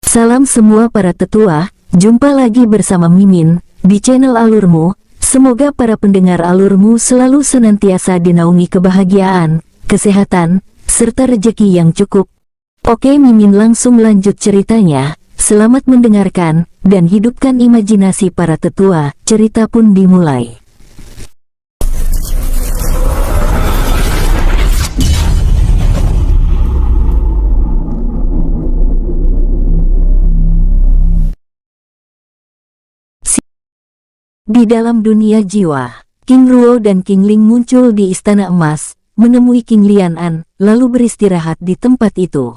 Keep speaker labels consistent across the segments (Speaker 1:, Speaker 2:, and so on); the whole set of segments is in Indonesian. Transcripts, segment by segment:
Speaker 1: Salam semua para tetua, jumpa lagi bersama Mimin di channel Alurmu. Semoga para pendengar Alurmu selalu senantiasa dinaungi kebahagiaan, kesehatan, serta rejeki yang cukup. Oke, Mimin langsung lanjut ceritanya. Selamat mendengarkan dan hidupkan imajinasi para tetua. Cerita pun dimulai. Di dalam dunia jiwa, King Ruo dan King Ling muncul di Istana Emas, menemui King Lianan, lalu beristirahat di tempat itu.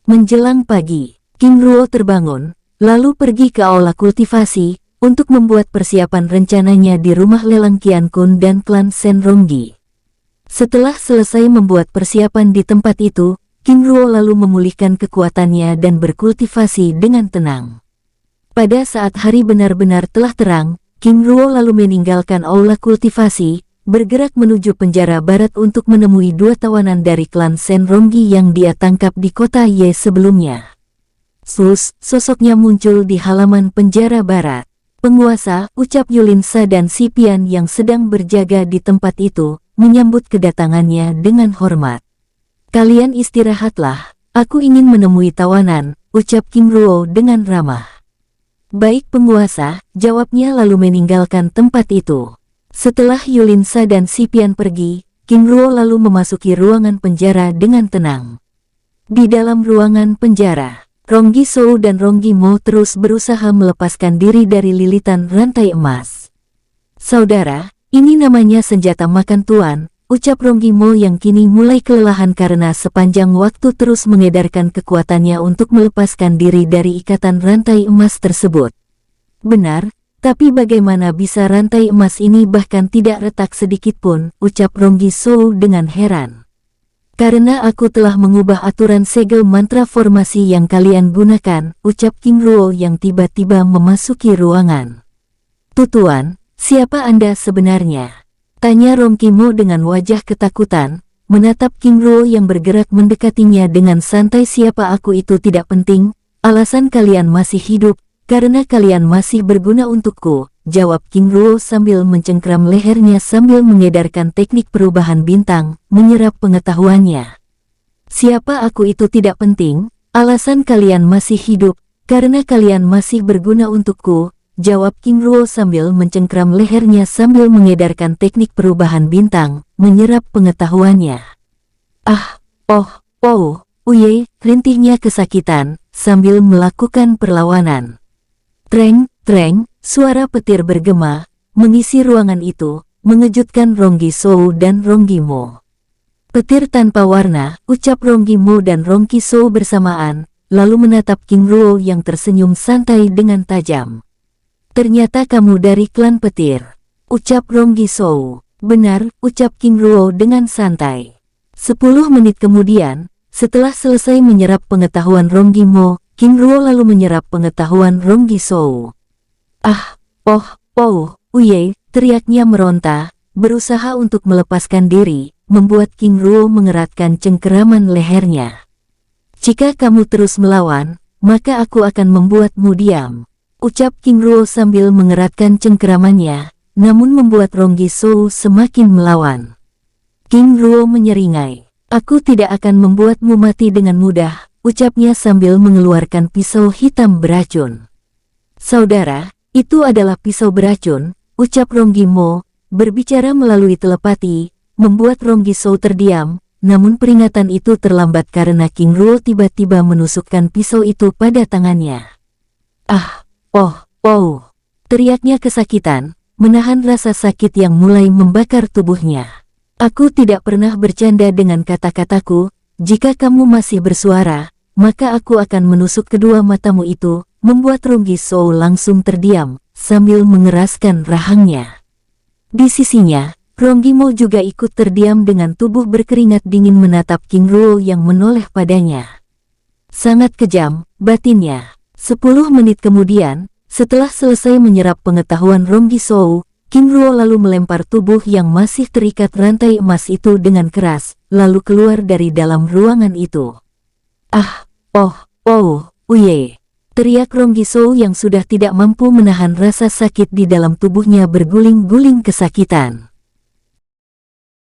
Speaker 1: Menjelang pagi, King Ruo terbangun, lalu pergi ke aula kultivasi, untuk membuat persiapan rencananya di rumah lelang Qian Kun dan klan Shenronggi. Setelah selesai membuat persiapan di tempat itu, King Ruo lalu memulihkan kekuatannya dan berkultivasi dengan tenang. Pada saat hari benar-benar telah terang, King Ruo lalu meninggalkan aula kultivasi, bergerak menuju penjara barat untuk menemui dua tawanan dari klan Shenronggi yang dia tangkap di kota Ye sebelumnya. Sosoknya muncul di halaman penjara barat. Penguasa, ucap Yulinsa dan Sipian yang sedang berjaga di tempat itu, menyambut kedatangannya dengan hormat. Kalian istirahatlah, aku ingin menemui tawanan, ucap King Ruo dengan ramah. Baik penguasa, jawabnya lalu meninggalkan tempat itu. Setelah Yulinsa dan Sipian pergi, King Ruo lalu memasuki ruangan penjara dengan tenang. Di dalam ruangan penjara, Ronggi Shou dan Ronggi Mo terus berusaha melepaskan diri dari lilitan rantai emas. Saudara, ini namanya senjata makan tuan, ucap Ronggi Mo yang kini mulai kelelahan karena sepanjang waktu terus mengedarkan kekuatannya untuk melepaskan diri dari ikatan rantai emas tersebut. Benar, tapi bagaimana bisa rantai emas ini bahkan tidak retak sedikit pun, ucap Ronggi Shou dengan heran. Karena aku telah mengubah aturan segel mantra formasi yang kalian gunakan, ucap King Ruo yang tiba-tiba memasuki ruangan. Tutuan, siapa Anda sebenarnya? Tanya Ronggi Mo dengan wajah ketakutan, menatap King Ruo yang bergerak mendekatinya dengan santai. Siapa aku itu tidak penting, alasan kalian masih hidup, karena kalian masih berguna untukku, jawab King Ruo sambil mencengkram lehernya sambil mengedarkan teknik perubahan bintang, menyerap pengetahuannya. Siapa aku itu tidak penting, alasan kalian masih hidup, karena kalian masih berguna untukku, jawab King Ruo sambil mencengkram lehernya sambil mengedarkan teknik perubahan bintang, menyerap pengetahuannya. Uye, rintihnya kesakitan, sambil melakukan perlawanan. Treng, suara petir bergema, mengisi ruangan itu, mengejutkan Ronggi Shou dan Ronggi Mo. Petir tanpa warna, ucap Ronggi Mo dan Ronggi Shou bersamaan, lalu menatap King Ruo yang tersenyum santai dengan tajam. Ternyata kamu dari klan petir, ucap Ronggi Shou. Benar, ucap King Ruo dengan santai. 10 menit kemudian, setelah selesai menyerap pengetahuan Ronggi Mo, King Ruo lalu menyerap pengetahuan Ronggi Shou. Uye, teriaknya meronta, berusaha untuk melepaskan diri, membuat King Ruo mengeratkan cengkeraman lehernya. Jika kamu terus melawan, maka aku akan membuatmu diam, ucap King Ruo sambil mengeratkan cengkeramannya, namun membuat Ronggi Shou semakin melawan. King Ruo menyeringai. Aku tidak akan membuatmu mati dengan mudah, ucapnya sambil mengeluarkan pisau hitam beracun. Saudara, itu adalah pisau beracun, ucap Ronggi Mo, berbicara melalui telepati, membuat Ronggi Shou terdiam, namun peringatan itu terlambat karena King Ruo tiba-tiba menusukkan pisau itu pada tangannya. Teriaknya kesakitan, menahan rasa sakit yang mulai membakar tubuhnya. Aku tidak pernah bercanda dengan kata-kataku, jika kamu masih bersuara, maka aku akan menusuk kedua matamu itu, membuat Ronggi Shou langsung terdiam, sambil mengeraskan rahangnya. Di sisinya, Ronggi Mo juga ikut terdiam dengan tubuh berkeringat dingin menatap King Ruo yang menoleh padanya. Sangat kejam, batinnya. 10 menit kemudian, setelah selesai menyerap pengetahuan Ronggi Shou, King Ruo lalu melempar tubuh yang masih terikat rantai emas itu dengan keras, lalu keluar dari dalam ruangan itu. Uye, Teriak Ronggi Sou yang sudah tidak mampu menahan rasa sakit di dalam tubuhnya berguling-guling kesakitan.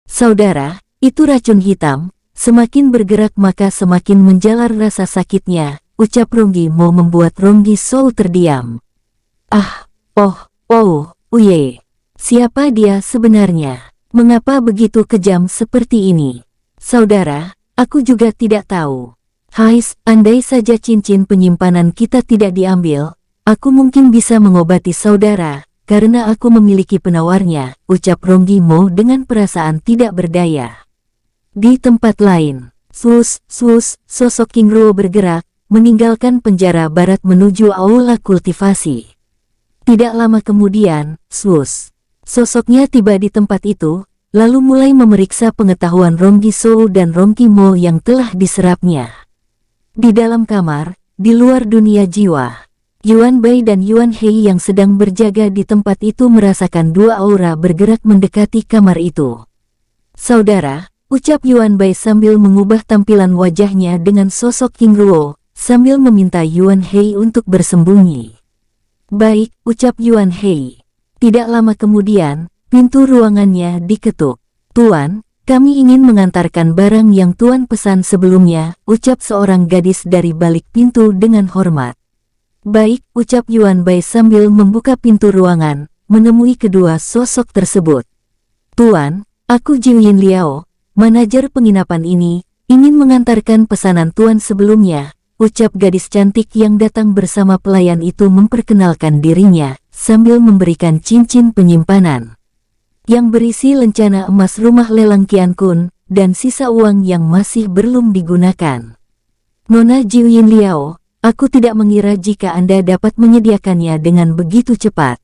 Speaker 1: Saudara, itu racun hitam, semakin bergerak maka semakin menjalar rasa sakitnya, ucap Ronggi Mo membuat Ronggi Sou terdiam. Ah, uye. Siapa dia sebenarnya? Mengapa begitu kejam seperti ini? Saudara, aku juga tidak tahu. Hais, andai saja cincin penyimpanan kita tidak diambil, aku mungkin bisa mengobati saudara, karena aku memiliki penawarnya, ucap Ronggi Mo dengan perasaan tidak berdaya. Di tempat lain, sosok King Ruo bergerak, meninggalkan penjara barat menuju aula kultivasi. Tidak lama kemudian, sosoknya tiba di tempat itu, lalu mulai memeriksa pengetahuan Ronggi Sou dan Ronggi Mo yang telah diserapnya. Di dalam kamar, di luar dunia jiwa, Yuan Bai dan Yuan Hei yang sedang berjaga di tempat itu merasakan dua aura bergerak mendekati kamar itu. Saudara, ucap Yuan Bai sambil mengubah tampilan wajahnya dengan sosok King Ruo, sambil meminta Yuan Hei untuk bersembunyi. Baik, ucap Yuan Hei. Tidak lama kemudian, pintu ruangannya diketuk. Tuan, kami ingin mengantarkan barang yang Tuan pesan sebelumnya, ucap seorang gadis dari balik pintu dengan hormat. Baik, ucap Yuan Bai sambil membuka pintu ruangan, menemui kedua sosok tersebut. Tuan, aku Jiu Yin Liao, manajer penginapan ini, ingin mengantarkan pesanan Tuan sebelumnya, ucap gadis cantik yang datang bersama pelayan itu memperkenalkan dirinya, sambil memberikan cincin penyimpanan yang berisi lencana emas rumah lelang Qian Kun, dan sisa uang yang masih belum digunakan. Nona Jiu Yin Liao, aku tidak mengira jika Anda dapat menyediakannya dengan begitu cepat.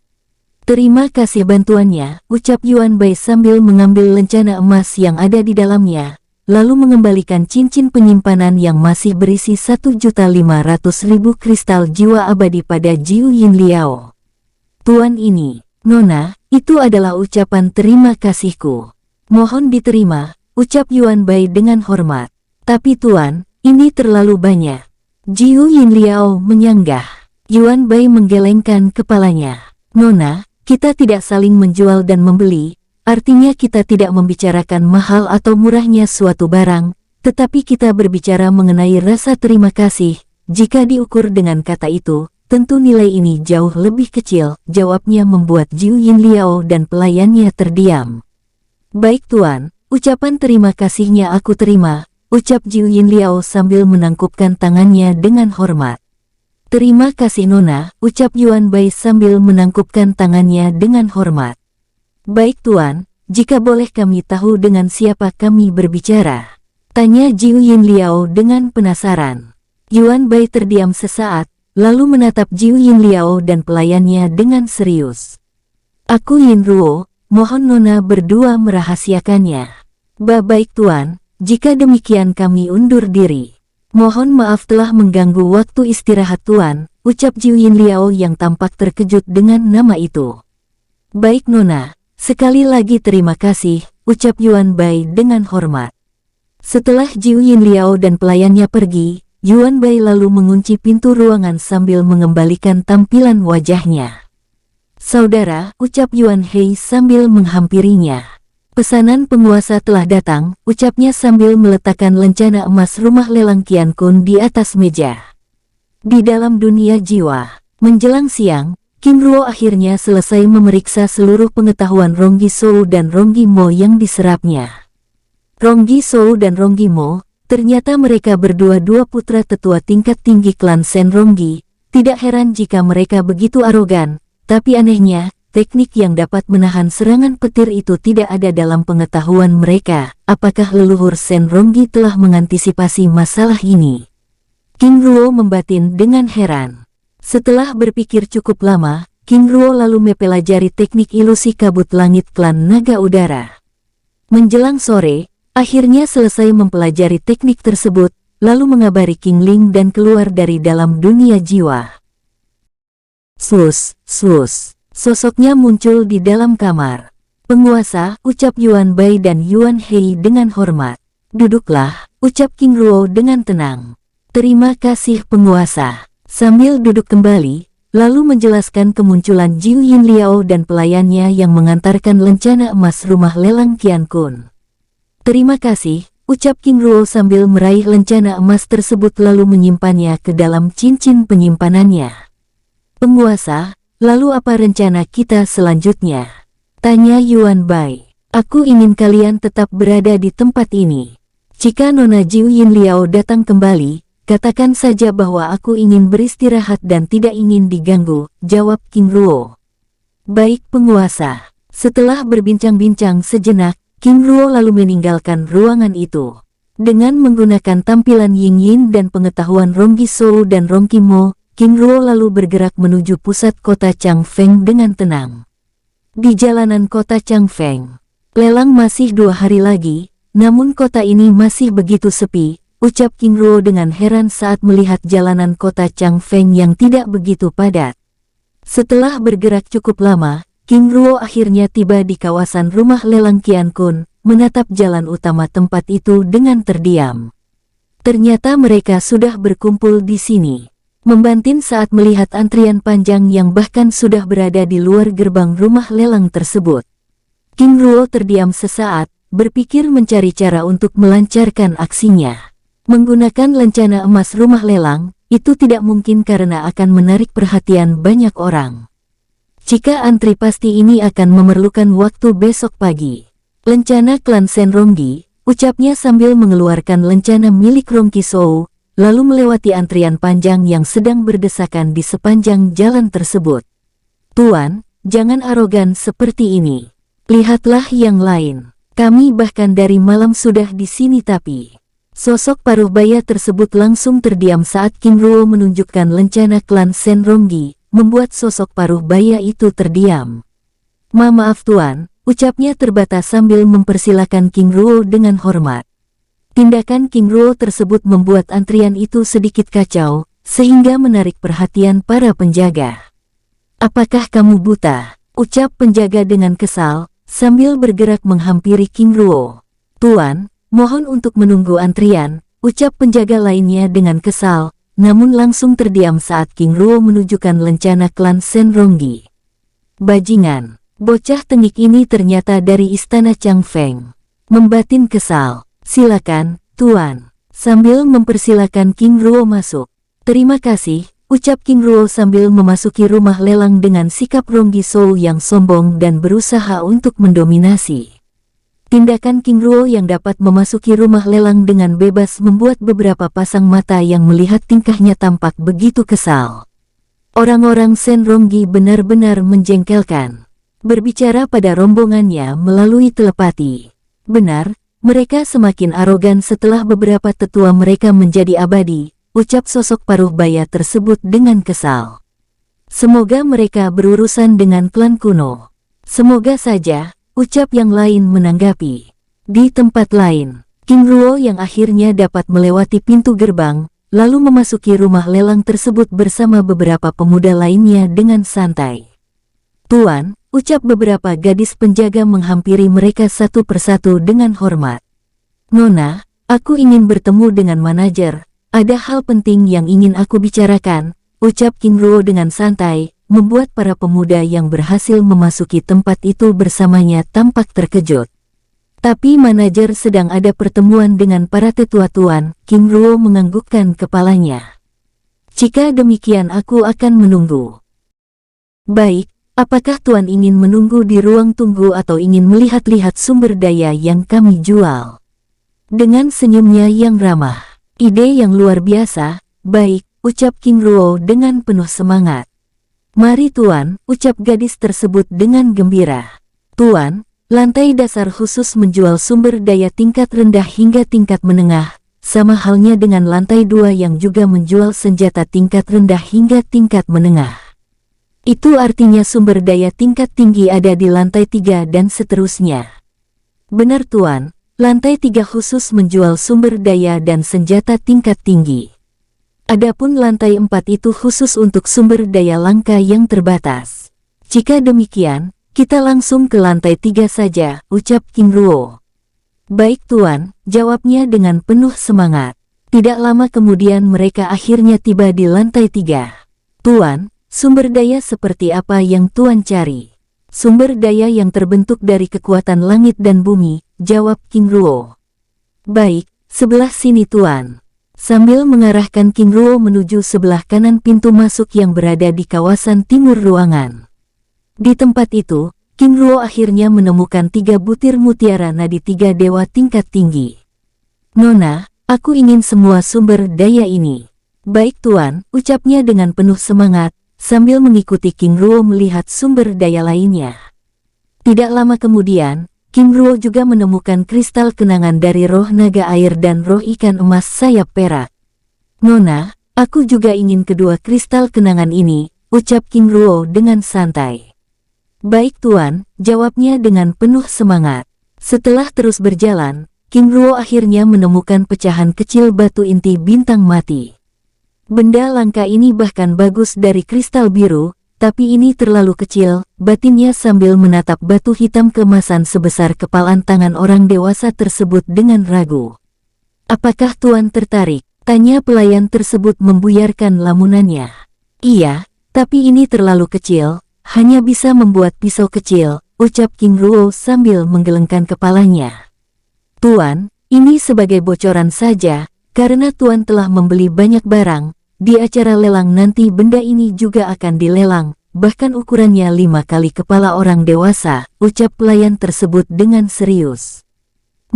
Speaker 1: Terima kasih bantuannya, ucap Yuan Bai sambil mengambil lencana emas yang ada di dalamnya, lalu mengembalikan cincin penyimpanan yang masih berisi 1.500.000 kristal jiwa abadi pada Jiu Yin Liao. Tuan ini, Nona, itu adalah ucapan terima kasihku. Mohon diterima, ucap Yuan Bai dengan hormat. Tapi Tuan, ini terlalu banyak. Jiu Yin Liao menyanggah. Yuan Bai menggelengkan kepalanya. Nona, kita tidak saling menjual dan membeli, artinya kita tidak membicarakan mahal atau murahnya suatu barang, tetapi kita berbicara mengenai rasa terima kasih. Jika diukur dengan kata itu, tentu nilai ini jauh lebih kecil, jawabnya membuat Jiu Yin Liao dan pelayannya terdiam. Baik Tuan, ucapan terima kasihnya aku terima, ucap Jiu Yin Liao sambil menangkupkan tangannya dengan hormat. Terima kasih Nona, ucap Yuan Bai sambil menangkupkan tangannya dengan hormat. Baik Tuan, jika boleh kami tahu dengan siapa kami berbicara? Tanya Jiu Yin Liao dengan penasaran. Yuan Bai terdiam sesaat, lalu menatap Jiu Yin Liao dan pelayannya dengan serius. Aku Yin Ruo, mohon Nona berdua merahasiakannya. Baik Tuan, jika demikian kami undur diri. Mohon maaf telah mengganggu waktu istirahat Tuan, ucap Jiu Yin Liao yang tampak terkejut dengan nama itu. Baik Nona, sekali lagi terima kasih, ucap Yuan Bai dengan hormat. Setelah Jiu Yin Liao dan pelayannya pergi, Yuan Bai lalu mengunci pintu ruangan sambil mengembalikan tampilan wajahnya. Saudara, ucap Yuan Hei sambil menghampirinya. Pesanan penguasa telah datang, ucapnya sambil meletakkan lencana emas rumah lelang Qian Kun di atas meja. Di dalam dunia jiwa, menjelang siang, King Ruo akhirnya selesai memeriksa seluruh pengetahuan Ronggi Sou dan Ronggi Mo yang diserapnya. Ronggi Sou dan Ronggi Mo, ternyata mereka berdua dua putra tetua tingkat tinggi klan Shen Ronggi. Tidak heran jika mereka begitu arogan, tapi anehnya, teknik yang dapat menahan serangan petir itu tidak ada dalam pengetahuan mereka. Apakah leluhur Shen Ronggi telah mengantisipasi masalah ini? King Ruo membatin dengan heran. Setelah berpikir cukup lama, King Ruo lalu mempelajari teknik ilusi kabut langit klan naga udara. Menjelang sore, akhirnya selesai mempelajari teknik tersebut, lalu mengabari King Ling dan keluar dari dalam dunia jiwa. Sosoknya muncul di dalam kamar. Penguasa, ucap Yuan Bai dan Yuan Hei dengan hormat. Duduklah, ucap King Ruo dengan tenang. Terima kasih penguasa. Sambil duduk kembali, lalu menjelaskan kemunculan Jiu Yin Liao dan pelayannya yang mengantarkan lencana emas rumah lelang Qian Kun. "Terima kasih," ucap King Ruo sambil meraih lencana emas tersebut lalu menyimpannya ke dalam cincin penyimpanannya. "Penguasa, lalu apa rencana kita selanjutnya?" tanya Yuan Bai. "Aku ingin kalian tetap berada di tempat ini. Jika Nona Jiu Yin Liao datang kembali, katakan saja bahwa aku ingin beristirahat dan tidak ingin diganggu," jawab King Ruo. "Baik penguasa." Setelah berbincang-bincang sejenak, King Ruo lalu meninggalkan ruangan itu. Dengan menggunakan tampilan Ying Yin dan pengetahuan Ronggi Shou dan Rongki Mo, King Ruo lalu bergerak menuju pusat kota Changfeng dengan tenang. Di jalanan kota Changfeng, lelang masih 2 hari lagi, namun kota ini masih begitu sepi, ucap King Ruo dengan heran saat melihat jalanan kota Changfeng yang tidak begitu padat. Setelah bergerak cukup lama, King Ruo akhirnya tiba di kawasan rumah lelang Qian Kun, menatap jalan utama tempat itu dengan terdiam. Ternyata mereka sudah berkumpul di sini. Membantin saat melihat antrian panjang yang bahkan sudah berada di luar gerbang rumah lelang tersebut. King Ruo terdiam sesaat, berpikir mencari cara untuk melancarkan aksinya. Menggunakan lencana emas rumah lelang, itu tidak mungkin karena akan menarik perhatian banyak orang. Jika antri pasti ini akan memerlukan waktu besok pagi. "Lencana klan Senronggi," ucapnya sambil mengeluarkan lencana milik Rongki Shou, lalu melewati antrian panjang yang sedang berdesakan di sepanjang jalan tersebut. "Tuan, jangan arogan seperti ini. Lihatlah yang lain. Kami bahkan dari malam sudah di sini." Tapi sosok paruh baya tersebut langsung terdiam saat King Ruo menunjukkan lencana klan Senronggi, membuat sosok paruh baya itu terdiam. Maaf tuan," ucapnya terbatas sambil mempersilakan King Ruo dengan hormat. Tindakan King Ruo tersebut membuat antrian itu sedikit kacau, sehingga menarik perhatian para penjaga. "Apakah kamu buta?" ucap penjaga dengan kesal, sambil bergerak menghampiri King Ruo. "Tuan, mohon untuk menunggu antrian," ucap penjaga lainnya dengan kesal, namun langsung terdiam saat King Ruo menunjukkan lencana klan Senronggi. "Bajingan, bocah tengik ini ternyata dari istana Changfeng." Membatin kesal. "Silakan, tuan," sambil mempersilakan King Ruo masuk. "Terima kasih," ucap King Ruo sambil memasuki rumah lelang dengan sikap Ronggi Shou yang sombong dan berusaha untuk mendominasi. Tindakan King Ruo yang dapat memasuki rumah lelang dengan bebas membuat beberapa pasang mata yang melihat tingkahnya tampak begitu kesal. Orang-orang Senronggi benar-benar menjengkelkan. Berbicara pada rombongannya melalui telepati. Benar, mereka semakin arogan setelah beberapa tetua mereka menjadi abadi, ucap sosok paruh baya tersebut dengan kesal. "Semoga mereka berurusan dengan klan kuno." "Semoga saja," ucap yang lain menanggapi. Di tempat lain, King Ruo yang akhirnya dapat melewati pintu gerbang, lalu memasuki rumah lelang tersebut bersama beberapa pemuda lainnya dengan santai. "Tuan," ucap beberapa gadis penjaga menghampiri mereka satu persatu dengan hormat. "Nona, aku ingin bertemu dengan manajer, ada hal penting yang ingin aku bicarakan," ucap King Ruo dengan santai, membuat para pemuda yang berhasil memasuki tempat itu bersamanya tampak terkejut. Tapi manajer sedang ada pertemuan dengan para tetua tuan, King Ruo menganggukkan kepalanya. "Jika demikian aku akan menunggu." "Baik, apakah tuan ingin menunggu di ruang tunggu atau ingin melihat-lihat sumber daya yang kami jual?" Dengan senyumnya yang ramah. "Ide yang luar biasa." "Baik," ucap King Ruo dengan penuh semangat. "Mari tuan," ucap gadis tersebut dengan gembira. "Tuan, lantai dasar khusus menjual sumber daya tingkat rendah hingga tingkat menengah, sama halnya dengan lantai 2 yang juga menjual senjata tingkat rendah hingga tingkat menengah. Itu artinya sumber daya tingkat tinggi ada di lantai 3 dan seterusnya." "Benar tuan, lantai 3 khusus menjual sumber daya dan senjata tingkat tinggi. Adapun lantai 4 itu khusus untuk sumber daya langka yang terbatas." "Jika demikian, kita langsung ke lantai 3 saja," ucap King Ruo. "Baik tuan," jawabnya dengan penuh semangat. Tidak lama kemudian mereka akhirnya tiba di lantai 3. Tuan, sumber daya seperti apa yang Tuan cari? Sumber daya yang terbentuk dari kekuatan langit dan bumi, jawab King Ruo. Baik, sebelah sini Tuan. Sambil mengarahkan King Ruo menuju sebelah kanan pintu masuk yang berada di kawasan timur ruangan. Di tempat itu, King Ruo akhirnya menemukan 3 butir mutiara nadi 3 dewa tingkat tinggi. Nona, aku ingin semua sumber daya ini. Baik Tuan, ucapnya dengan penuh semangat, sambil mengikuti King Ruo melihat sumber daya lainnya. Tidak lama kemudian, King Ruo juga menemukan kristal kenangan dari roh naga air dan roh ikan emas sayap perak. Nona, aku juga ingin kedua kristal kenangan ini, ucap King Ruo dengan santai. Baik Tuan, jawabnya dengan penuh semangat. Setelah terus berjalan, King Ruo akhirnya menemukan pecahan kecil batu inti bintang mati. Benda langka ini bahkan bagus dari kristal biru, tapi ini terlalu kecil, batinnya sambil menatap batu hitam keemasan sebesar kepalan tangan orang dewasa tersebut dengan ragu. Apakah Tuan tertarik? Tanya pelayan tersebut membuyarkan lamunannya. Iya, tapi ini terlalu kecil, hanya bisa membuat pisau kecil, ucap King Ruo sambil menggelengkan kepalanya. Tuan, ini sebagai bocoran saja, karena Tuan telah membeli banyak barang, di acara lelang nanti benda ini juga akan dilelang, bahkan ukurannya 5 kali kepala orang dewasa, ucap pelayan tersebut dengan serius.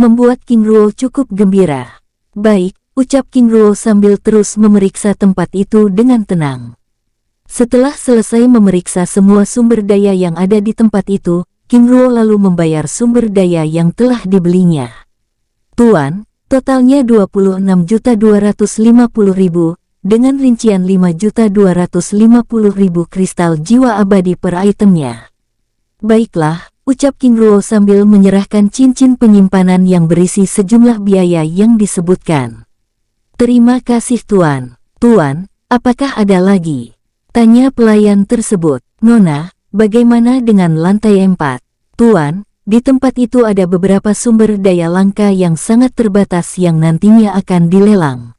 Speaker 1: Membuat King Ruo cukup gembira. Baik, ucap King Ruo sambil terus memeriksa tempat itu dengan tenang. Setelah selesai memeriksa semua sumber daya yang ada di tempat itu, King Ruo lalu membayar sumber daya yang telah dibelinya. Tuan, totalnya 26.250.000, dengan rincian 5.250.000 kristal jiwa abadi per itemnya. Baiklah, ucap King Ruo sambil menyerahkan cincin penyimpanan yang berisi sejumlah biaya yang disebutkan. Terima kasih Tuan. Tuan, apakah ada lagi? Tanya pelayan tersebut. Nona, bagaimana dengan lantai 4? Tuan, di tempat itu ada beberapa sumber daya langka yang sangat terbatas yang nantinya akan dilelang.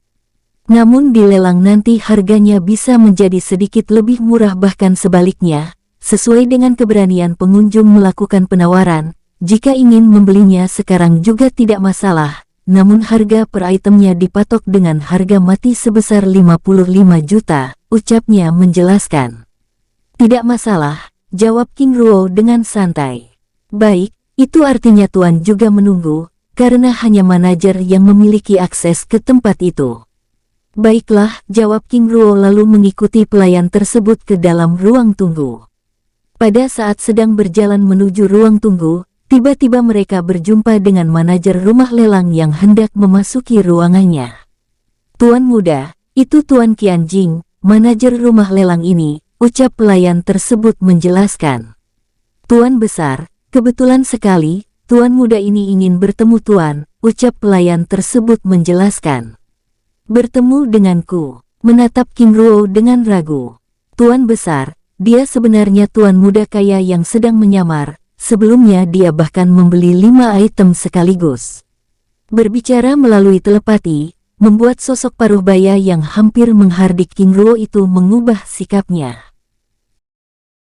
Speaker 1: Namun di lelang nanti harganya bisa menjadi sedikit lebih murah, bahkan sebaliknya, sesuai dengan keberanian pengunjung melakukan penawaran. Jika ingin membelinya sekarang juga tidak masalah, namun harga per itemnya dipatok dengan harga mati sebesar 55 juta, ucapnya menjelaskan. Tidak masalah, jawab King Ruo dengan santai. Baik, itu artinya Tuan juga menunggu, karena hanya manajer yang memiliki akses ke tempat itu. Baiklah, jawab King Ruo lalu mengikuti pelayan tersebut ke dalam ruang tunggu. Pada saat sedang berjalan menuju ruang tunggu, tiba-tiba mereka berjumpa dengan manajer rumah lelang yang hendak memasuki ruangannya. Tuan muda, itu Tuan Qianjing, manajer rumah lelang ini, ucap pelayan tersebut menjelaskan. Tuan besar, kebetulan sekali, Tuan muda ini ingin bertemu Tuan, ucap pelayan tersebut menjelaskan. Bertemu denganku, menatap King Ruo dengan ragu. Tuan besar, dia sebenarnya tuan muda kaya yang sedang menyamar, sebelumnya dia bahkan membeli 5 item sekaligus. Berbicara melalui telepati, membuat sosok paruh baya yang hampir menghardik King Ruo itu mengubah sikapnya.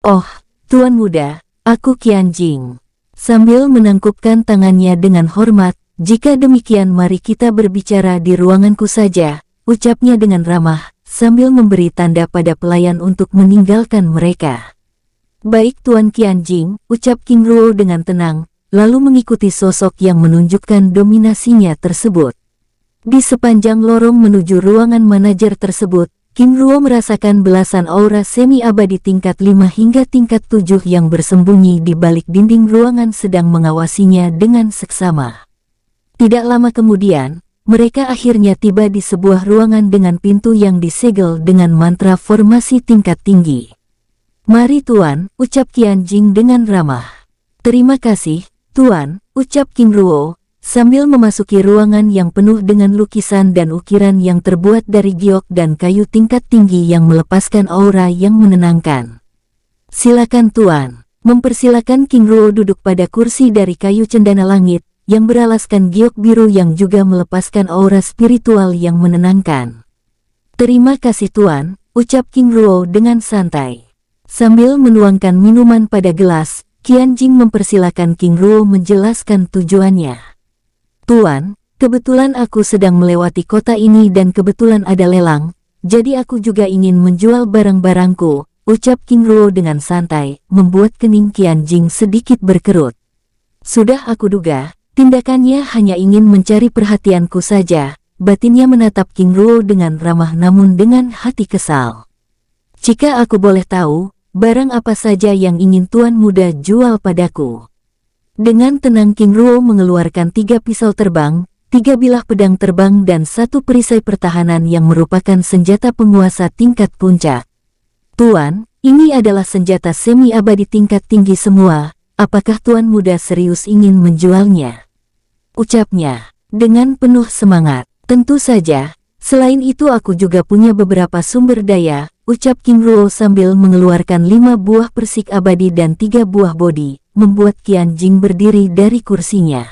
Speaker 1: Oh, tuan muda, aku Qianjing. Sambil menangkupkan tangannya dengan hormat, jika demikian mari kita berbicara di ruanganku saja, ucapnya dengan ramah, sambil memberi tanda pada pelayan untuk meninggalkan mereka. Baik Tuan Qianjing, ucap King Ruo dengan tenang, lalu mengikuti sosok yang menunjukkan dominasinya tersebut. Di sepanjang lorong menuju ruangan manajer tersebut, King Ruo merasakan belasan aura semi-abadi tingkat 5 hingga tingkat 7 yang bersembunyi di balik dinding ruangan sedang mengawasinya dengan seksama. Tidak lama kemudian, mereka akhirnya tiba di sebuah ruangan dengan pintu yang disegel dengan mantra formasi tingkat tinggi. Mari Tuan, ucap Qianjing dengan ramah. Terima kasih, Tuan, ucap King Ruo, sambil memasuki ruangan yang penuh dengan lukisan dan ukiran yang terbuat dari giok dan kayu tingkat tinggi yang melepaskan aura yang menenangkan. Silakan Tuan. Mempersilakan King Ruo duduk pada kursi dari kayu cendana langit, yang beralaskan giok biru yang juga melepaskan aura spiritual yang menenangkan. "Terima kasih Tuan," ucap King Ruo dengan santai. Sambil menuangkan minuman pada gelas, Qianjing mempersilakan King Ruo menjelaskan tujuannya. "Tuan, kebetulan aku sedang melewati kota ini dan kebetulan ada lelang, jadi aku juga ingin menjual barang-barangku," ucap King Ruo dengan santai, membuat kening Qianjing sedikit berkerut. "Sudah aku duga, tindakannya hanya ingin mencari perhatianku saja," batinnya menatap King Ruo dengan ramah namun dengan hati kesal. "Jika aku boleh tahu, barang apa saja yang ingin Tuan Muda jual padaku?" Dengan tenang King Ruo mengeluarkan 3 pisau terbang, 3 bilah pedang terbang dan 1 perisai pertahanan yang merupakan senjata penguasa tingkat puncak. "Tuan, ini adalah senjata semi-abadi tingkat tinggi semua, apakah Tuan Muda serius ingin menjualnya?" ucapnya, dengan penuh semangat. "Tentu saja, selain itu aku juga punya beberapa sumber daya," ucap King Ruo sambil mengeluarkan 5 buah persik abadi dan 3 buah bodi, membuat Qianjing berdiri dari kursinya.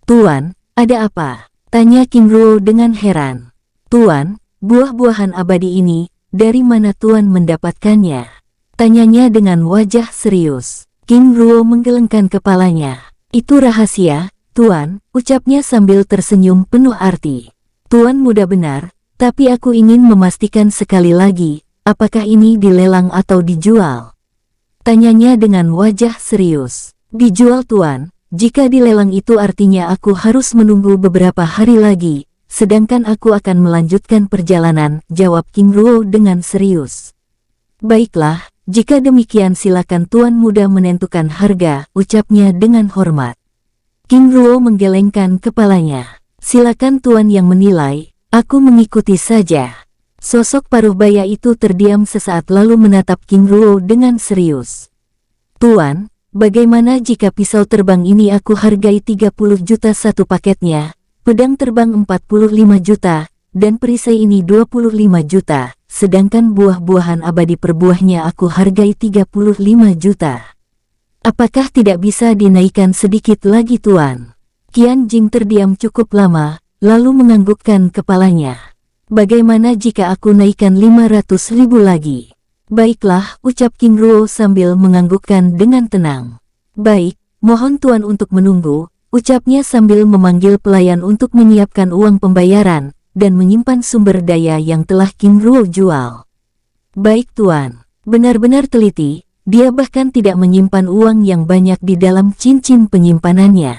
Speaker 1: "Tuan, ada apa?" tanya King Ruo dengan heran. "Tuan, buah-buahan abadi ini, dari mana Tuan mendapatkannya?" tanyanya dengan wajah serius. King Ruo menggelengkan kepalanya. "Itu rahasia, Tuan," ucapnya sambil tersenyum penuh arti. "Tuan Muda benar, tapi aku ingin memastikan sekali lagi, apakah ini dilelang atau dijual?" tanyanya dengan wajah serius. "Dijual Tuan, jika dilelang itu artinya aku harus menunggu beberapa hari lagi, sedangkan aku akan melanjutkan perjalanan," jawab King Ruo dengan serius. "Baiklah, jika demikian silakan Tuan Muda menentukan harga," ucapnya dengan hormat. King Ruo menggelengkan kepalanya. "Silakan Tuan yang menilai, aku mengikuti saja." Sosok paruh baya itu terdiam sesaat lalu menatap King Ruo dengan serius. "Tuan, bagaimana jika pisau terbang ini aku hargai 30 juta satu paketnya, pedang terbang 45 juta, dan perisai ini 25 juta, sedangkan buah-buahan abadi per buahnya aku hargai 35 juta. Apakah tidak bisa dinaikkan sedikit lagi Tuan?" Qianjing terdiam cukup lama, lalu menganggukkan kepalanya. "Bagaimana jika aku naikkan 500.000 lagi?" "Baiklah," ucap King Ruo sambil menganggukkan dengan tenang. "Baik, mohon Tuan untuk menunggu," ucapnya sambil memanggil pelayan untuk menyiapkan uang pembayaran, dan menyimpan sumber daya yang telah King Ruo jual. "Baik Tuan." Benar-benar teliti, dia bahkan tidak menyimpan uang yang banyak di dalam cincin penyimpanannya.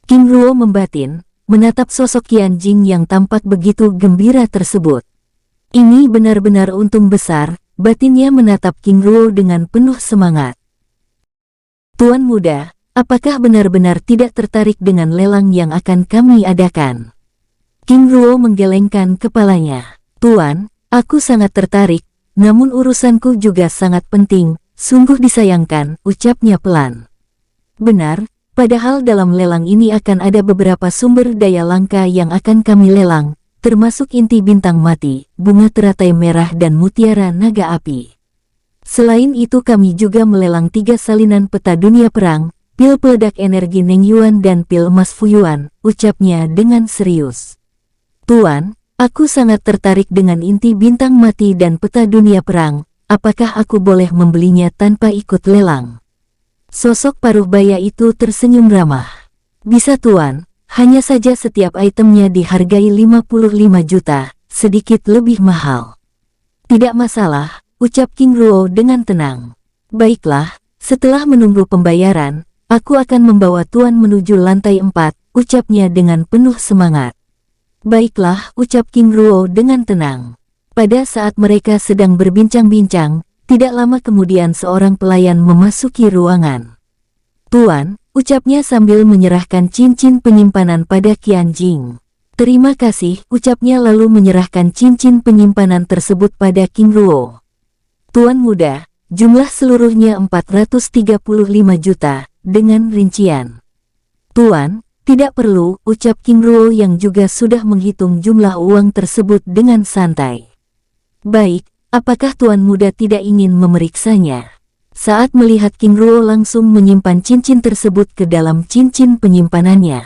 Speaker 1: King Ruo membatin, menatap sosok Qianjing yang tampak begitu gembira tersebut. Ini benar-benar untung besar, batinnya menatap King Ruo dengan penuh semangat. "Tuan Muda, apakah benar-benar tidak tertarik dengan lelang yang akan kami adakan?" King Ruo menggelengkan kepalanya. "Tuan, aku sangat tertarik, namun urusanku juga sangat penting, sungguh disayangkan," ucapnya pelan. "Benar, padahal dalam lelang ini akan ada beberapa sumber daya langka yang akan kami lelang, termasuk inti bintang mati, bunga teratai merah dan mutiara naga api. Selain itu kami juga melelang 3 salinan peta dunia perang, pil peledak energi Neng Yuan dan pil emas Fuyuan," ucapnya dengan serius. "Tuan, aku sangat tertarik dengan inti bintang mati dan peta dunia perang, apakah aku boleh membelinya tanpa ikut lelang?" Sosok paruh baya itu tersenyum ramah. "Bisa Tuan, hanya saja setiap itemnya dihargai 55 juta, sedikit lebih mahal." "Tidak masalah," ucap King Ruo dengan tenang. "Baiklah, setelah menunggu pembayaran, aku akan membawa Tuan menuju lantai 4, ucapnya dengan penuh semangat. "Baiklah," ucap King Ruo dengan tenang. Pada saat mereka sedang berbincang-bincang, tidak lama kemudian seorang pelayan memasuki ruangan. "Tuan," ucapnya sambil menyerahkan cincin penyimpanan pada Qianjing. "Terima kasih," ucapnya lalu menyerahkan cincin penyimpanan tersebut pada King Ruo. "Tuan Muda, jumlah seluruhnya 435 juta, dengan rincian." "Tuan, tidak perlu," ucap King Ruo yang juga sudah menghitung jumlah uang tersebut dengan santai. "Baik, apakah Tuan Muda tidak ingin memeriksanya?" Saat melihat King Ruo langsung menyimpan cincin tersebut ke dalam cincin penyimpanannya.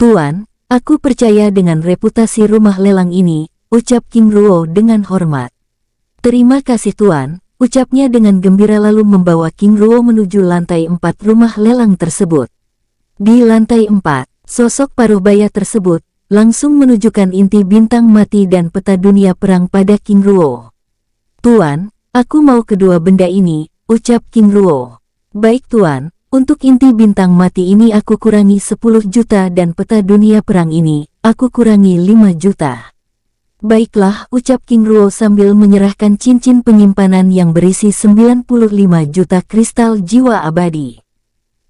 Speaker 1: "Tuan, aku percaya dengan reputasi rumah lelang ini," ucap King Ruo dengan hormat. "Terima kasih Tuan," ucapnya dengan gembira lalu membawa King Ruo menuju lantai 4 rumah lelang tersebut. Di lantai 4, sosok paruh baya tersebut langsung menunjukkan inti bintang mati dan peta dunia perang pada King Ruo. "Tuan, aku mau kedua benda ini," ucap King Ruo. "Baik Tuan, untuk inti bintang mati ini aku kurangi 10 juta dan peta dunia perang ini, aku kurangi 5 juta. "Baiklah," ucap King Ruo sambil menyerahkan cincin penyimpanan yang berisi 95 juta kristal jiwa abadi.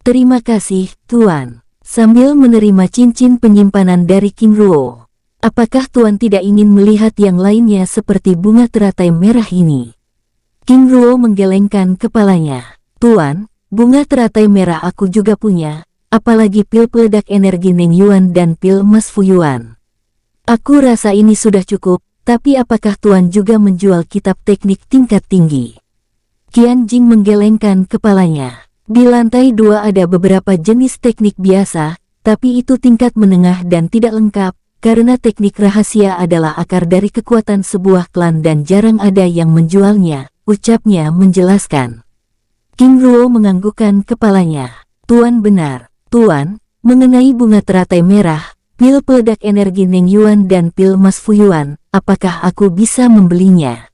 Speaker 1: "Terima kasih, Tuan." Sambil menerima cincin penyimpanan dari King Ruo, "Apakah Tuan tidak ingin melihat yang lainnya seperti bunga teratai merah ini?" King Ruo menggelengkan kepalanya. "Tuan, bunga teratai merah aku juga punya, apalagi pil peledak energi Neng Yuan dan pil emas Fuyuan. Aku rasa ini sudah cukup, tapi apakah Tuan juga menjual kitab teknik tingkat tinggi?" Qian Jing menggelengkan kepalanya. Di lantai 2 ada beberapa jenis teknik biasa, tapi itu tingkat menengah dan tidak lengkap, karena teknik rahasia adalah akar dari kekuatan sebuah klan dan jarang ada yang menjualnya, ucapnya menjelaskan. King Ruo menganggukkan kepalanya. "Tuan benar, Tuan, mengenai bunga teratai merah, pil peledak energi Neng Yuan dan pil emas Fuyuan, apakah aku bisa membelinya?"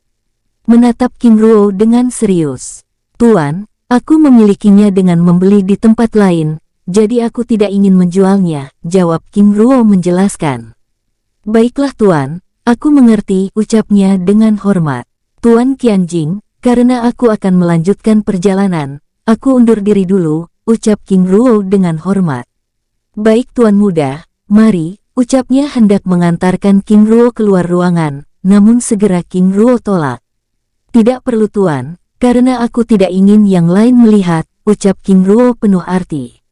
Speaker 1: Menatap King Ruo dengan serius. "Tuan, aku memilikinya dengan membeli di tempat lain, jadi aku tidak ingin menjualnya," jawab King Ruo menjelaskan. "Baiklah Tuan, aku mengerti," ucapnya dengan hormat. "Tuan Qian Jing, karena aku akan melanjutkan perjalanan, aku undur diri dulu," ucap King Ruo dengan hormat. "Baik Tuan muda, mari," ucapnya hendak mengantarkan King Ruo keluar ruangan, namun segera King Ruo tolak. "Tidak perlu Tuan, karena aku tidak ingin yang lain melihat," ucap King Ruo penuh arti.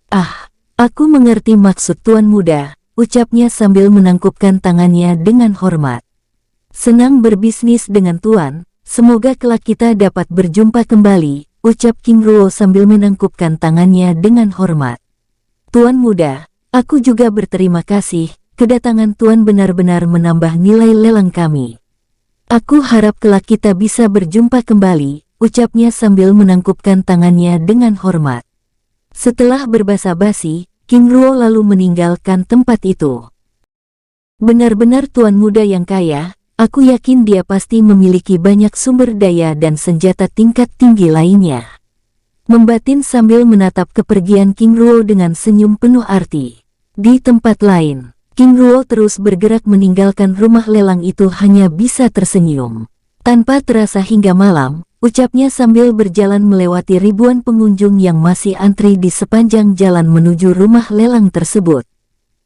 Speaker 1: "Ah, aku mengerti maksud Tuan muda," ucapnya sambil menangkupkan tangannya dengan hormat. "Senang berbisnis dengan Tuan, semoga kelak kita dapat berjumpa kembali," ucap King Ruo sambil menangkupkan tangannya dengan hormat. "Tuan muda, aku juga berterima kasih, kedatangan Tuan benar-benar menambah nilai lelang kami. Aku harap kelak kita bisa berjumpa kembali," ucapnya sambil menangkupkan tangannya dengan hormat. Setelah berbasa-basi, King Ruo lalu meninggalkan tempat itu. "Benar-benar tuan muda yang kaya, aku yakin dia pasti memiliki banyak sumber daya dan senjata tingkat tinggi lainnya," membatin sambil menatap kepergian King Ruo dengan senyum penuh arti. Di tempat lain, King Ruo terus bergerak meninggalkan rumah lelang itu hanya bisa tersenyum. Tanpa terasa hingga malam, ucapnya sambil berjalan melewati ribuan pengunjung yang masih antri di sepanjang jalan menuju rumah lelang tersebut.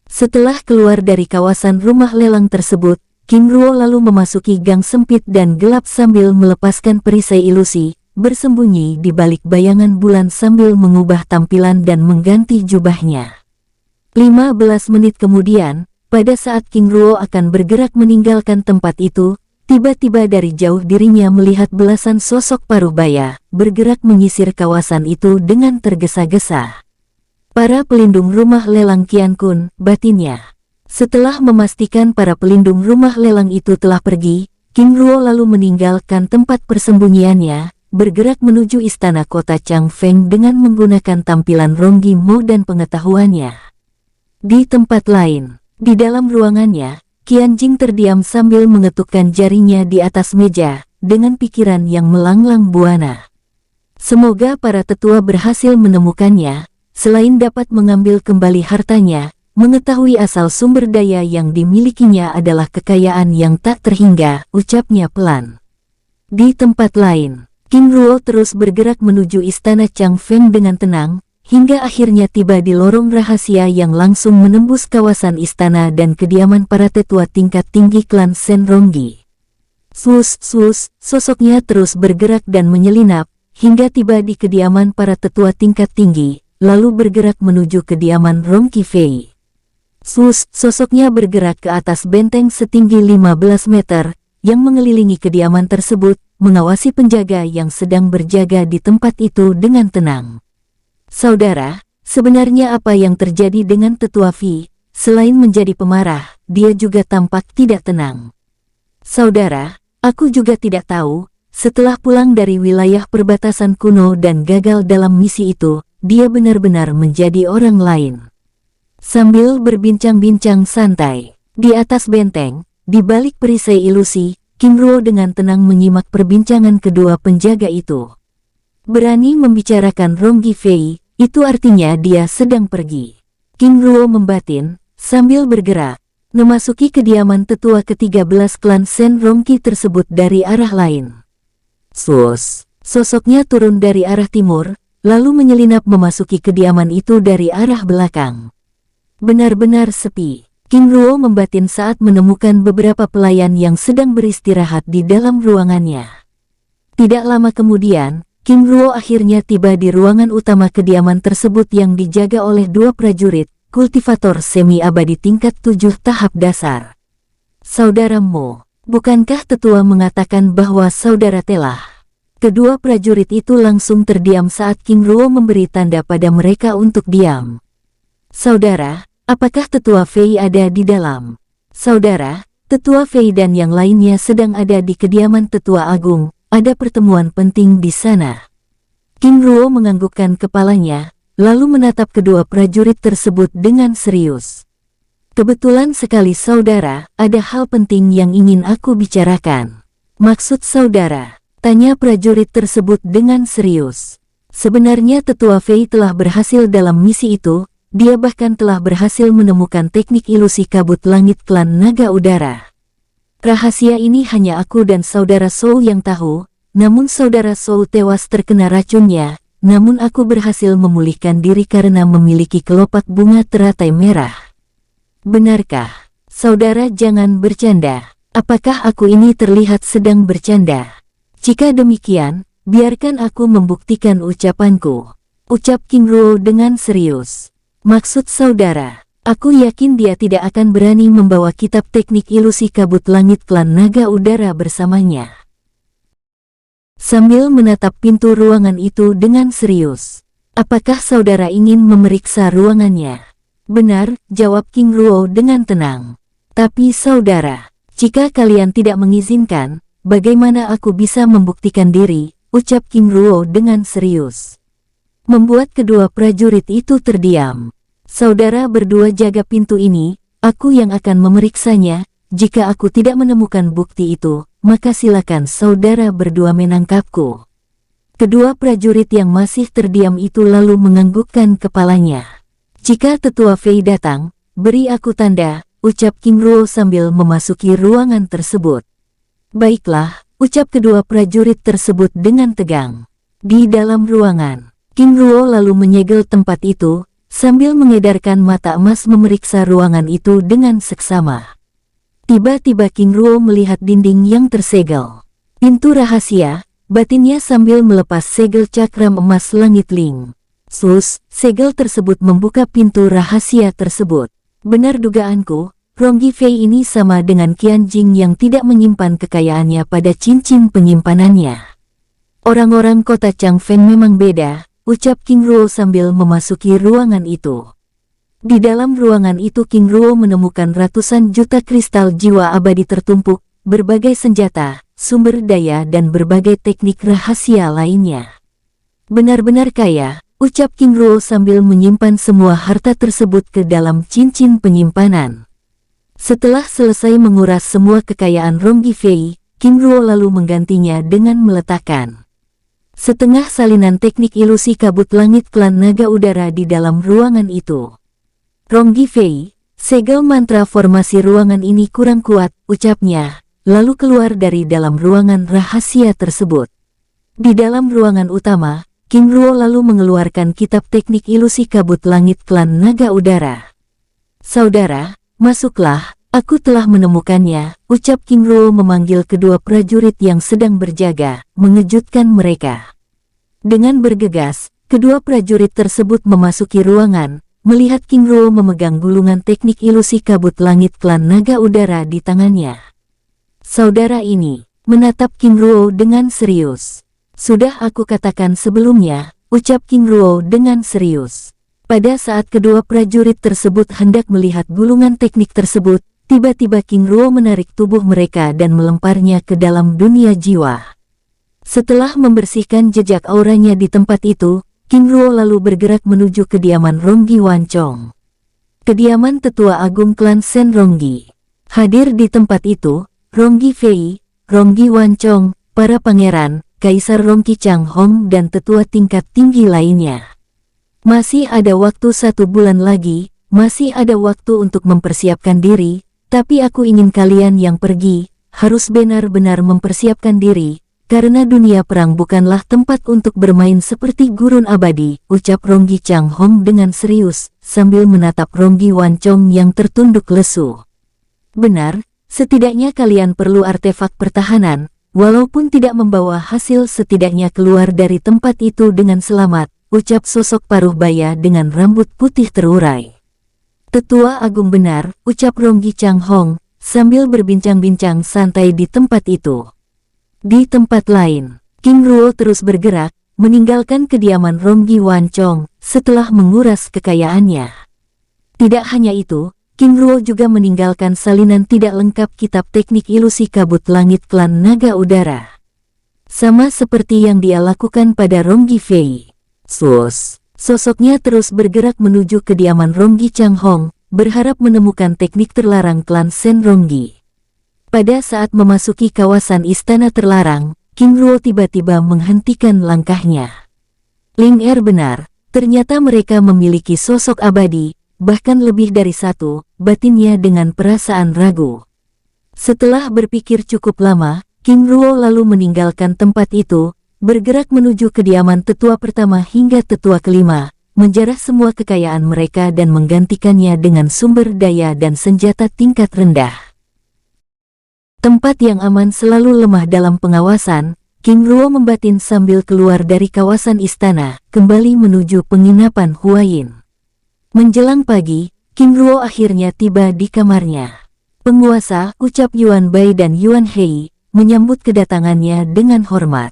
Speaker 1: Setelah keluar dari kawasan rumah lelang tersebut, King Ruo lalu memasuki gang sempit dan gelap sambil melepaskan perisai ilusi, bersembunyi di balik bayangan bulan sambil mengubah tampilan dan mengganti jubahnya. 15 menit kemudian, pada saat King Ruo akan bergerak meninggalkan tempat itu, tiba-tiba dari jauh dirinya melihat belasan sosok paruh baya bergerak menyisir kawasan itu dengan tergesa-gesa. "Para pelindung rumah lelang Qian Kun," batinnya. Setelah memastikan para pelindung rumah lelang itu telah pergi, King Ruo lalu meninggalkan tempat persembunyiannya, bergerak menuju istana kota Changfeng dengan menggunakan tampilan Ronggi Mo dan pengetahuannya. Di tempat lain, di dalam ruangannya, Qian Jing terdiam sambil mengetukkan jarinya di atas meja, dengan pikiran yang melanglang buana. Semoga para tetua berhasil menemukannya, selain dapat mengambil kembali hartanya, mengetahui asal sumber daya yang dimilikinya adalah kekayaan yang tak terhingga, ucapnya pelan. Di tempat lain, King Ruo terus bergerak menuju istana Changfeng dengan tenang, hingga akhirnya tiba di lorong rahasia yang langsung menembus kawasan istana dan kediaman para tetua tingkat tinggi klan Senronggi. Sus, sosoknya terus bergerak dan menyelinap, hingga tiba di kediaman para tetua tingkat tinggi, lalu bergerak menuju kediaman Rong Qifei. Sosoknya bergerak ke atas benteng setinggi 15 meter, yang mengelilingi kediaman tersebut, mengawasi penjaga yang sedang berjaga di tempat itu dengan tenang. Saudara, sebenarnya apa yang terjadi dengan Tetua Vi? Selain menjadi pemarah, dia juga tampak tidak tenang. Saudara, aku juga tidak tahu. Setelah pulang dari wilayah perbatasan kuno dan gagal dalam misi itu, dia benar-benar menjadi orang lain. Sambil berbincang-bincang santai, di atas benteng, di balik perisai ilusi, King Ruo dengan tenang menyimak perbincangan kedua penjaga itu. Berani membicarakan Ronggi Fei, itu artinya dia sedang pergi. King Ruo membatin, sambil bergerak, memasuki kediaman tetua ke-13 klan Shen Rongqi tersebut dari arah lain. Sosoknya turun dari arah timur, lalu menyelinap memasuki kediaman itu dari arah belakang. Benar-benar sepi. King Ruo membatin saat menemukan beberapa pelayan yang sedang beristirahat di dalam ruangannya. Tidak lama kemudian, King Ruo akhirnya tiba di ruangan utama kediaman tersebut yang dijaga oleh dua prajurit, kultivator semi-abadi tingkat 7 tahap dasar. Saudara Mo, bukankah tetua mengatakan bahwa saudara telah? Kedua prajurit itu langsung terdiam saat King Ruo memberi tanda pada mereka untuk diam. Saudara, apakah Tetua Fei ada di dalam? Saudara, Tetua Fei dan yang lainnya sedang ada di kediaman Tetua Agung, ada pertemuan penting di sana. King Ruo menganggukkan kepalanya, lalu menatap kedua prajurit tersebut dengan serius. Kebetulan sekali saudara, ada hal penting yang ingin aku bicarakan. Maksud saudara? Tanya prajurit tersebut dengan serius. Sebenarnya Tetua Fei telah berhasil dalam misi itu, dia bahkan telah berhasil menemukan teknik ilusi kabut langit klan naga udara. Rahasia ini hanya aku dan saudara Shou yang tahu, namun saudara Shou tewas terkena racunnya, namun aku berhasil memulihkan diri karena memiliki kelopak bunga teratai merah. Benarkah? Saudara jangan bercanda. Apakah aku ini terlihat sedang bercanda? Jika demikian, biarkan aku membuktikan ucapanku. Ucap King Ruo dengan serius. Maksud saudara, aku yakin dia tidak akan berani membawa kitab teknik ilusi kabut langit klan naga udara bersamanya. Sambil menatap pintu ruangan itu dengan serius. Apakah saudara ingin memeriksa ruangannya? Benar, jawab King Ruo dengan tenang. Tapi saudara, jika kalian tidak mengizinkan, bagaimana aku bisa membuktikan diri? Ucap King Ruo dengan serius. Membuat kedua prajurit itu terdiam. Saudara berdua jaga pintu ini, aku yang akan memeriksanya. Jika aku tidak menemukan bukti itu, maka silakan saudara berdua menangkapku. Kedua prajurit yang masih terdiam itu lalu menganggukkan kepalanya. Jika Tetua Fei datang, beri aku tanda, ucap King Ruo sambil memasuki ruangan tersebut. Baiklah, ucap kedua prajurit tersebut dengan tegang. Di dalam ruangan, King Ruo lalu menyegel tempat itu, sambil mengedarkan mata emas memeriksa ruangan itu dengan seksama. Tiba-tiba King Ruo melihat dinding yang tersegel. Pintu rahasia, batinnya sambil melepas segel cakram emas langit Ling. Segel tersebut membuka pintu rahasia tersebut. Benar dugaanku, Ronggi Fei ini sama dengan Qian Jing yang tidak menyimpan kekayaannya pada cincin penyimpanannya. Orang-orang kota Changfeng memang beda, ucap King Ruo sambil memasuki ruangan itu. Di dalam ruangan itu King Ruo menemukan ratusan juta kristal jiwa abadi tertumpuk, berbagai senjata, sumber daya dan berbagai teknik rahasia lainnya. Benar-benar kaya, ucap King Ruo sambil menyimpan semua harta tersebut ke dalam cincin penyimpanan. Setelah selesai menguras semua kekayaan Ronggi Fei, King Ruo lalu menggantinya dengan meletakkan setengah salinan teknik ilusi kabut langit klan naga udara di dalam ruangan itu. Ronggi Fei, segel mantra formasi ruangan ini kurang kuat, ucapnya, lalu keluar dari dalam ruangan rahasia tersebut. Di dalam ruangan utama, King Ruo lalu mengeluarkan kitab teknik ilusi kabut langit klan naga udara. Saudara, masuklah, aku telah menemukannya, ucap King Ruo memanggil kedua prajurit yang sedang berjaga, mengejutkan mereka. Dengan bergegas, kedua prajurit tersebut memasuki ruangan, melihat King Ruo memegang gulungan teknik ilusi kabut langit klan naga udara di tangannya. Saudara ini, menatap King Ruo dengan serius. Sudah aku katakan sebelumnya, ucap King Ruo dengan serius. Pada saat kedua prajurit tersebut hendak melihat gulungan teknik tersebut, tiba-tiba King Ruo menarik tubuh mereka dan melemparnya ke dalam dunia jiwa. Setelah membersihkan jejak auranya di tempat itu, King Ruo lalu bergerak menuju kediaman Ronggi Wanchong. Kediaman tetua agung klan Shen Ronggi. Hadir di tempat itu, Ronggi Fei, Ronggi Wanchong, para pangeran, Kaisar Rongki Chang Hong dan tetua tingkat tinggi lainnya. Masih ada waktu 1 bulan lagi, masih ada waktu untuk mempersiapkan diri, tapi aku ingin kalian yang pergi, harus benar-benar mempersiapkan diri, karena dunia perang bukanlah tempat untuk bermain seperti gurun abadi, ucap Ronggi Chang Hong dengan serius, sambil menatap Ronggi Wanchong yang tertunduk lesu. Benar, setidaknya kalian perlu artefak pertahanan, walaupun tidak membawa hasil setidaknya keluar dari tempat itu dengan selamat, ucap sosok paruh baya dengan rambut putih terurai. Tetua Agung benar, ucap Ronggi Chang Hong, sambil berbincang-bincang santai di tempat itu. Di tempat lain, King Ruo terus bergerak, meninggalkan kediaman Ronggi Wanchong, setelah menguras kekayaannya. Tidak hanya itu, King Ruo juga meninggalkan salinan tidak lengkap kitab teknik ilusi kabut langit klan naga udara. Sama seperti yang dia lakukan pada Ronggi Fei. Sosoknya terus bergerak menuju kediaman Ronggi Chang Hong, berharap menemukan teknik terlarang klan Shen Ronggi. Pada saat memasuki kawasan istana terlarang, King Ruo tiba-tiba menghentikan langkahnya. Ling Er benar, ternyata mereka memiliki sosok abadi, bahkan lebih dari satu, batinnya dengan perasaan ragu. Setelah berpikir cukup lama, King Ruo lalu meninggalkan tempat itu, bergerak menuju kediaman tetua pertama hingga tetua kelima, menjarah semua kekayaan mereka dan menggantikannya dengan sumber daya dan senjata tingkat rendah. Tempat yang aman selalu lemah dalam pengawasan, King Ruo membatin sambil keluar dari kawasan istana, kembali menuju penginapan Huayin. Menjelang pagi, King Ruo akhirnya tiba di kamarnya. Penguasa, ucap Yuan Bai dan Yuan Hei, menyambut kedatangannya dengan hormat.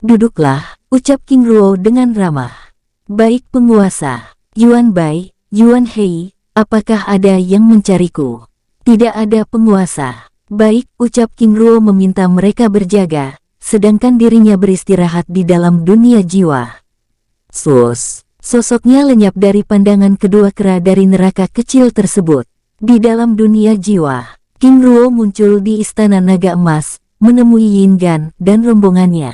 Speaker 1: Duduklah, ucap King Ruo dengan ramah. Baik penguasa, Yuan Bai, Yuan Hei, apakah ada yang mencariku? Tidak ada penguasa. Baik, ucap King Ruo meminta mereka berjaga, sedangkan dirinya beristirahat di dalam dunia jiwa. Sosoknya lenyap dari pandangan kedua kera dari neraka kecil tersebut. Di dalam dunia jiwa, King Ruo muncul di istana naga emas, menemui Yin Gan dan rombongannya.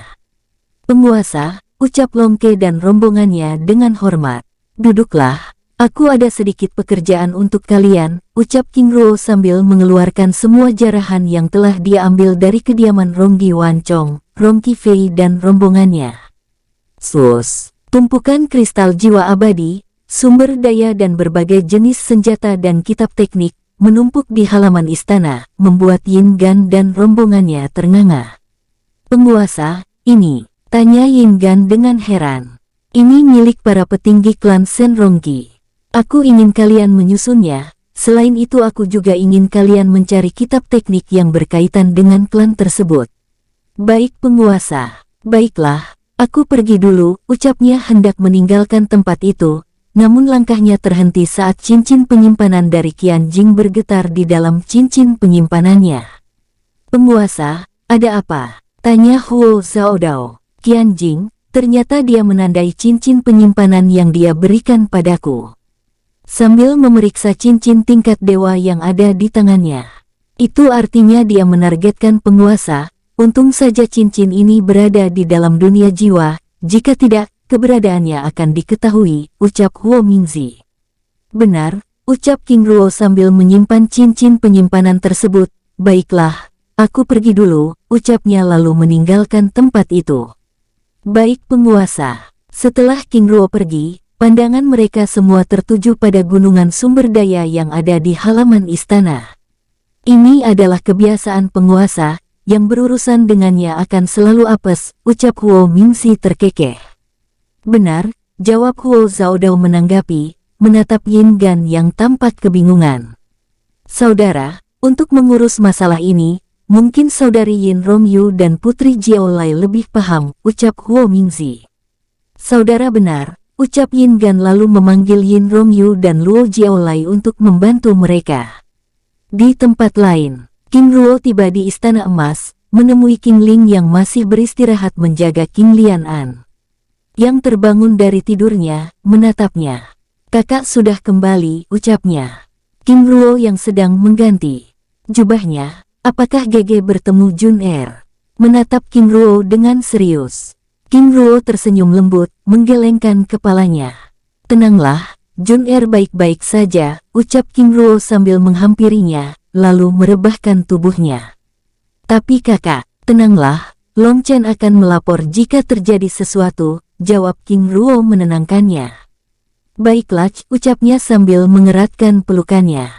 Speaker 1: Penguasa, ucap Long Ke dan rombongannya dengan hormat. Duduklah. Aku ada sedikit pekerjaan untuk kalian, ucap King Ruo sambil mengeluarkan semua jarahan yang telah dia ambil dari kediaman Ronggi Wanchong, Rongki Fei dan rombongannya. Tumpukan kristal jiwa abadi, sumber daya dan berbagai jenis senjata dan kitab teknik, menumpuk di halaman istana, membuat Yin Gan dan rombongannya ternganga. Penguasa, ini, tanya Yin Gan dengan heran. Ini milik para petinggi klan Shen Ronggi. Aku ingin kalian menyusunnya, selain itu aku juga ingin kalian mencari kitab teknik yang berkaitan dengan klan tersebut. Baik penguasa, baiklah, aku pergi dulu, ucapnya hendak meninggalkan tempat itu, namun langkahnya terhenti saat cincin penyimpanan dari Qian Jing bergetar di dalam cincin penyimpanannya. Penguasa, ada apa? Tanya Huo Zhaodao. Qian Jing, ternyata dia menandai cincin penyimpanan yang dia berikan padaku. Sambil memeriksa cincin tingkat dewa yang ada di tangannya. Itu artinya dia menargetkan penguasa, untung saja cincin ini berada di dalam dunia jiwa, jika tidak, keberadaannya akan diketahui, ucap Huo Mingzi. Benar, ucap King Ruo sambil menyimpan cincin penyimpanan tersebut, baiklah, aku pergi dulu, ucapnya lalu meninggalkan tempat itu. Baik penguasa, setelah King Ruo pergi, pandangan mereka semua tertuju pada gunungan sumber daya yang ada di halaman istana. Ini adalah kebiasaan penguasa, yang berurusan dengannya akan selalu apes, ucap Huo Mingzi terkekeh. Benar, jawab Huo Zhaodao menanggapi, menatap Yin Gan yang tampak kebingungan. Saudara, untuk mengurus masalah ini, Mungkin saudari Yin Rongyu dan Putri Jiaolai lebih paham, ucap Huo Mingzi. Saudara benar, ucap Yin Gan lalu memanggil Yin Rongyu dan Luo Jiaolai untuk membantu mereka. Di tempat lain, King Ruo tiba di Istana Emas, menemui King Ling yang masih beristirahat menjaga King Lianan, yang terbangun dari tidurnya, menatapnya. Kakak sudah kembali, ucapnya. King Ruo yang sedang mengganti jubahnya. Apakah GG bertemu Jun-Er? Menatap King Ruo dengan serius. King Ruo tersenyum lembut, menggelengkan kepalanya. Tenanglah, Jun-Er baik-baik saja, ucap King Ruo sambil menghampirinya, lalu merebahkan tubuhnya. Tapi kakak, tenanglah, Long Chen akan melapor jika terjadi sesuatu, jawab King Ruo menenangkannya. Baiklah, ucapnya sambil mengeratkan pelukannya.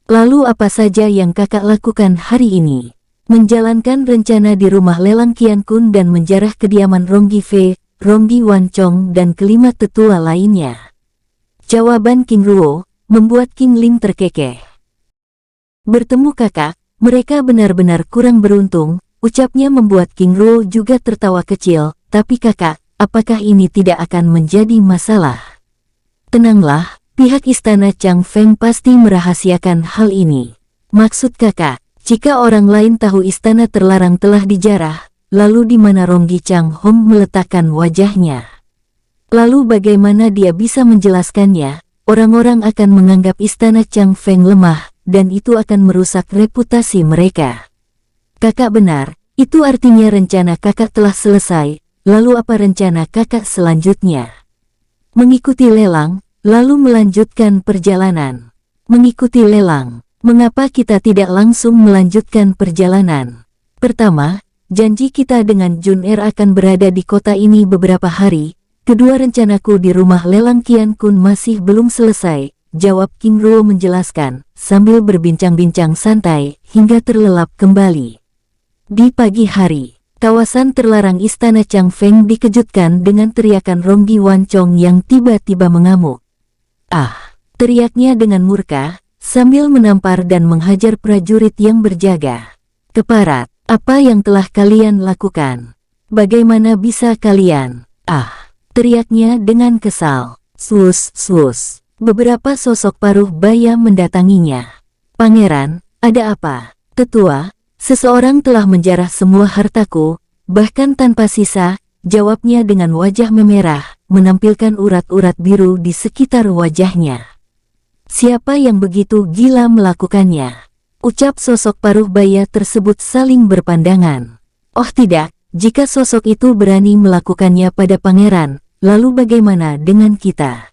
Speaker 1: Lalu apa saja yang kakak lakukan hari ini? Menjalankan rencana di rumah lelang Qian Kun dan menjarah kediaman Ronggi Fei, Ronggi Wancong dan kelima tetua lainnya. Jawaban King Ruo membuat King Ling terkekeh. Bertemu kakak, mereka benar-benar kurang beruntung, ucapnya membuat King Ruo juga tertawa kecil, tapi kakak, apakah ini tidak akan menjadi masalah? Tenanglah. Pihak istana Chang Feng pasti merahasiakan hal ini. Maksud kakak, jika orang lain tahu istana terlarang telah dijarah, lalu di mana Ronggi Chang Hong meletakkan wajahnya? Lalu bagaimana dia bisa menjelaskannya? Orang-orang akan menganggap istana Chang Feng lemah, dan itu akan merusak reputasi mereka. Kakak benar, itu artinya rencana kakak telah selesai, lalu apa rencana kakak selanjutnya? Mengikuti lelang, lalu melanjutkan perjalanan. Mengikuti lelang. Mengapa kita tidak langsung melanjutkan perjalanan? Pertama, janji kita dengan Jun-Er akan berada di kota ini beberapa hari. Kedua, rencanaku di rumah lelang Qian Kun masih belum selesai, jawab King Ruo menjelaskan, sambil berbincang-bincang santai, hingga terlelap kembali. Di pagi hari, kawasan terlarang istana Chang Feng dikejutkan dengan teriakan Ronggi Wancong yang tiba-tiba mengamuk. Ah, teriaknya dengan murka, sambil menampar dan menghajar prajurit yang berjaga. Keparat, apa yang telah kalian lakukan? Bagaimana bisa kalian? Ah, teriaknya dengan kesal. Sus. Beberapa sosok paruh baya mendatanginya. Pangeran, ada apa? Tetua, seseorang telah menjarah semua hartaku, bahkan tanpa sisa, jawabnya dengan wajah memerah, menampilkan urat-urat biru di sekitar wajahnya. Siapa yang begitu gila melakukannya? Ucap sosok paruh baya tersebut saling berpandangan. Oh tidak, jika sosok itu berani melakukannya pada pangeran, lalu bagaimana dengan kita?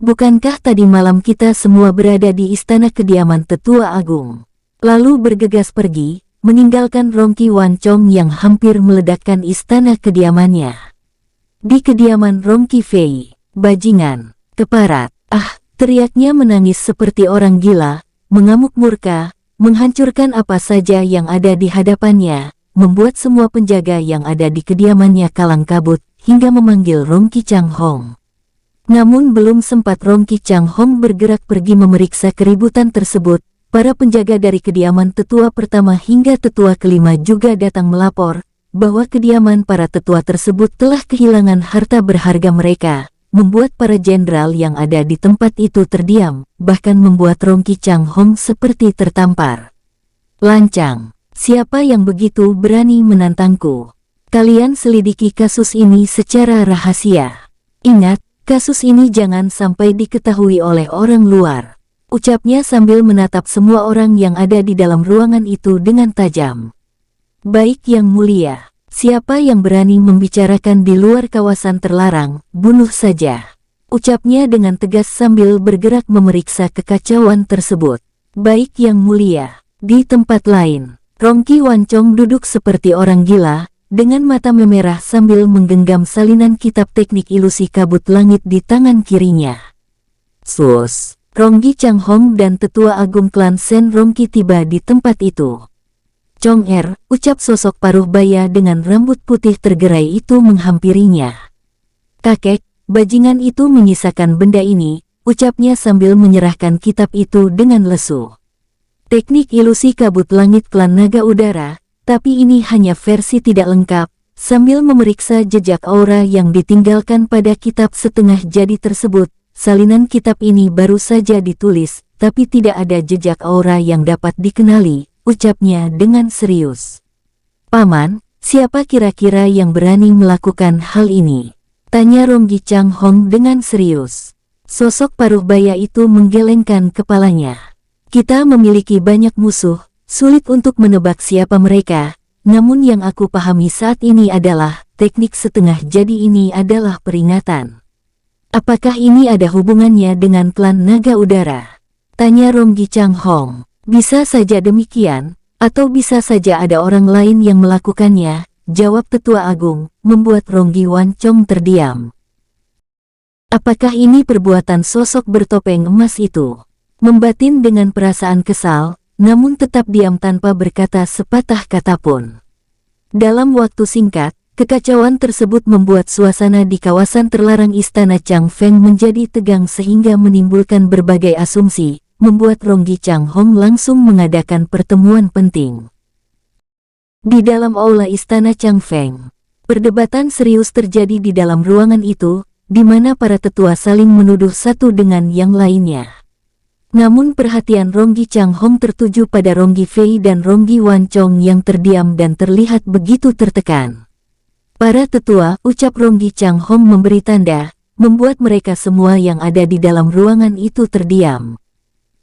Speaker 1: Bukankah tadi malam kita semua berada di istana kediaman Tetua Agung? Lalu bergegas pergi, meninggalkan Rongki Wancong yang hampir meledakkan istana kediamannya. Di kediaman Rongki Fei, bajingan, keparat, teriaknya menangis seperti orang gila, mengamuk murka, menghancurkan apa saja yang ada di hadapannya, membuat semua penjaga yang ada di kediamannya kalang kabut, hingga memanggil Rongki Chang Hong. Namun belum sempat Rongki Chang Hong bergerak pergi memeriksa keributan tersebut, para penjaga dari kediaman tetua pertama hingga tetua kelima juga datang melapor, bahwa kediaman para tetua tersebut telah kehilangan harta berharga mereka, membuat para jenderal yang ada di tempat itu terdiam, bahkan membuat Rongki Chang Hong seperti tertampar. Lancang, siapa yang begitu berani menantangku? Kalian selidiki kasus ini secara rahasia. Ingat, kasus ini jangan sampai diketahui oleh orang luar, ucapnya sambil menatap semua orang yang ada di dalam ruangan itu dengan tajam. Baik yang mulia, siapa yang berani membicarakan di luar kawasan terlarang, bunuh saja. Ucapnya dengan tegas sambil bergerak memeriksa kekacauan tersebut. Baik yang mulia. Di tempat lain, Rongki Wancong duduk seperti orang gila, dengan mata memerah sambil menggenggam salinan kitab teknik ilusi kabut langit di tangan kirinya. Sus, Ronggi Chang Hong dan Tetua Agung Klan Sen Rongki tiba di tempat itu. Chong-Er, ucap sosok paruh baya dengan rambut putih tergerai itu menghampirinya. Kakek, bajingan itu menyisakan benda ini, ucapnya sambil menyerahkan kitab itu dengan lesu. Teknik ilusi kabut langit klan naga udara, Tapi ini hanya versi tidak lengkap. Sambil memeriksa jejak aura yang ditinggalkan pada kitab setengah jadi tersebut, salinan kitab ini baru saja ditulis, tapi tidak ada jejak aura yang dapat dikenali, ucapnya dengan serius. Paman, siapa kira-kira yang berani melakukan hal ini? Tanya Ronggi Chang Hong dengan serius. Sosok paruh baya itu menggelengkan kepalanya. Kita memiliki banyak musuh, sulit untuk menebak siapa mereka. Namun yang aku pahami saat ini adalah, teknik setengah jadi ini adalah peringatan. Apakah ini ada hubungannya dengan klan naga udara? Tanya Ronggi Chang Hong. Bisa saja demikian, atau bisa saja ada orang lain yang melakukannya, jawab Tetua Agung, membuat Ronggi Wancong terdiam. Apakah ini perbuatan sosok bertopeng emas itu? Membatin dengan perasaan kesal, namun tetap diam tanpa berkata sepatah kata pun. Dalam waktu singkat, kekacauan tersebut membuat suasana di kawasan terlarang Istana Chang Feng menjadi tegang sehingga menimbulkan berbagai asumsi, membuat Ronggi Chang Hong langsung mengadakan pertemuan penting. Di dalam aula Istana Chang Feng, perdebatan serius terjadi di dalam ruangan itu, di mana para tetua saling menuduh satu dengan yang lainnya. Namun perhatian Ronggi Chang Hong tertuju pada Ronggi Fei dan Ronggi Wancong yang terdiam dan terlihat begitu tertekan. Para tetua, ucap Ronggi Chang Hong memberi tanda, membuat mereka semua yang ada di dalam ruangan itu terdiam.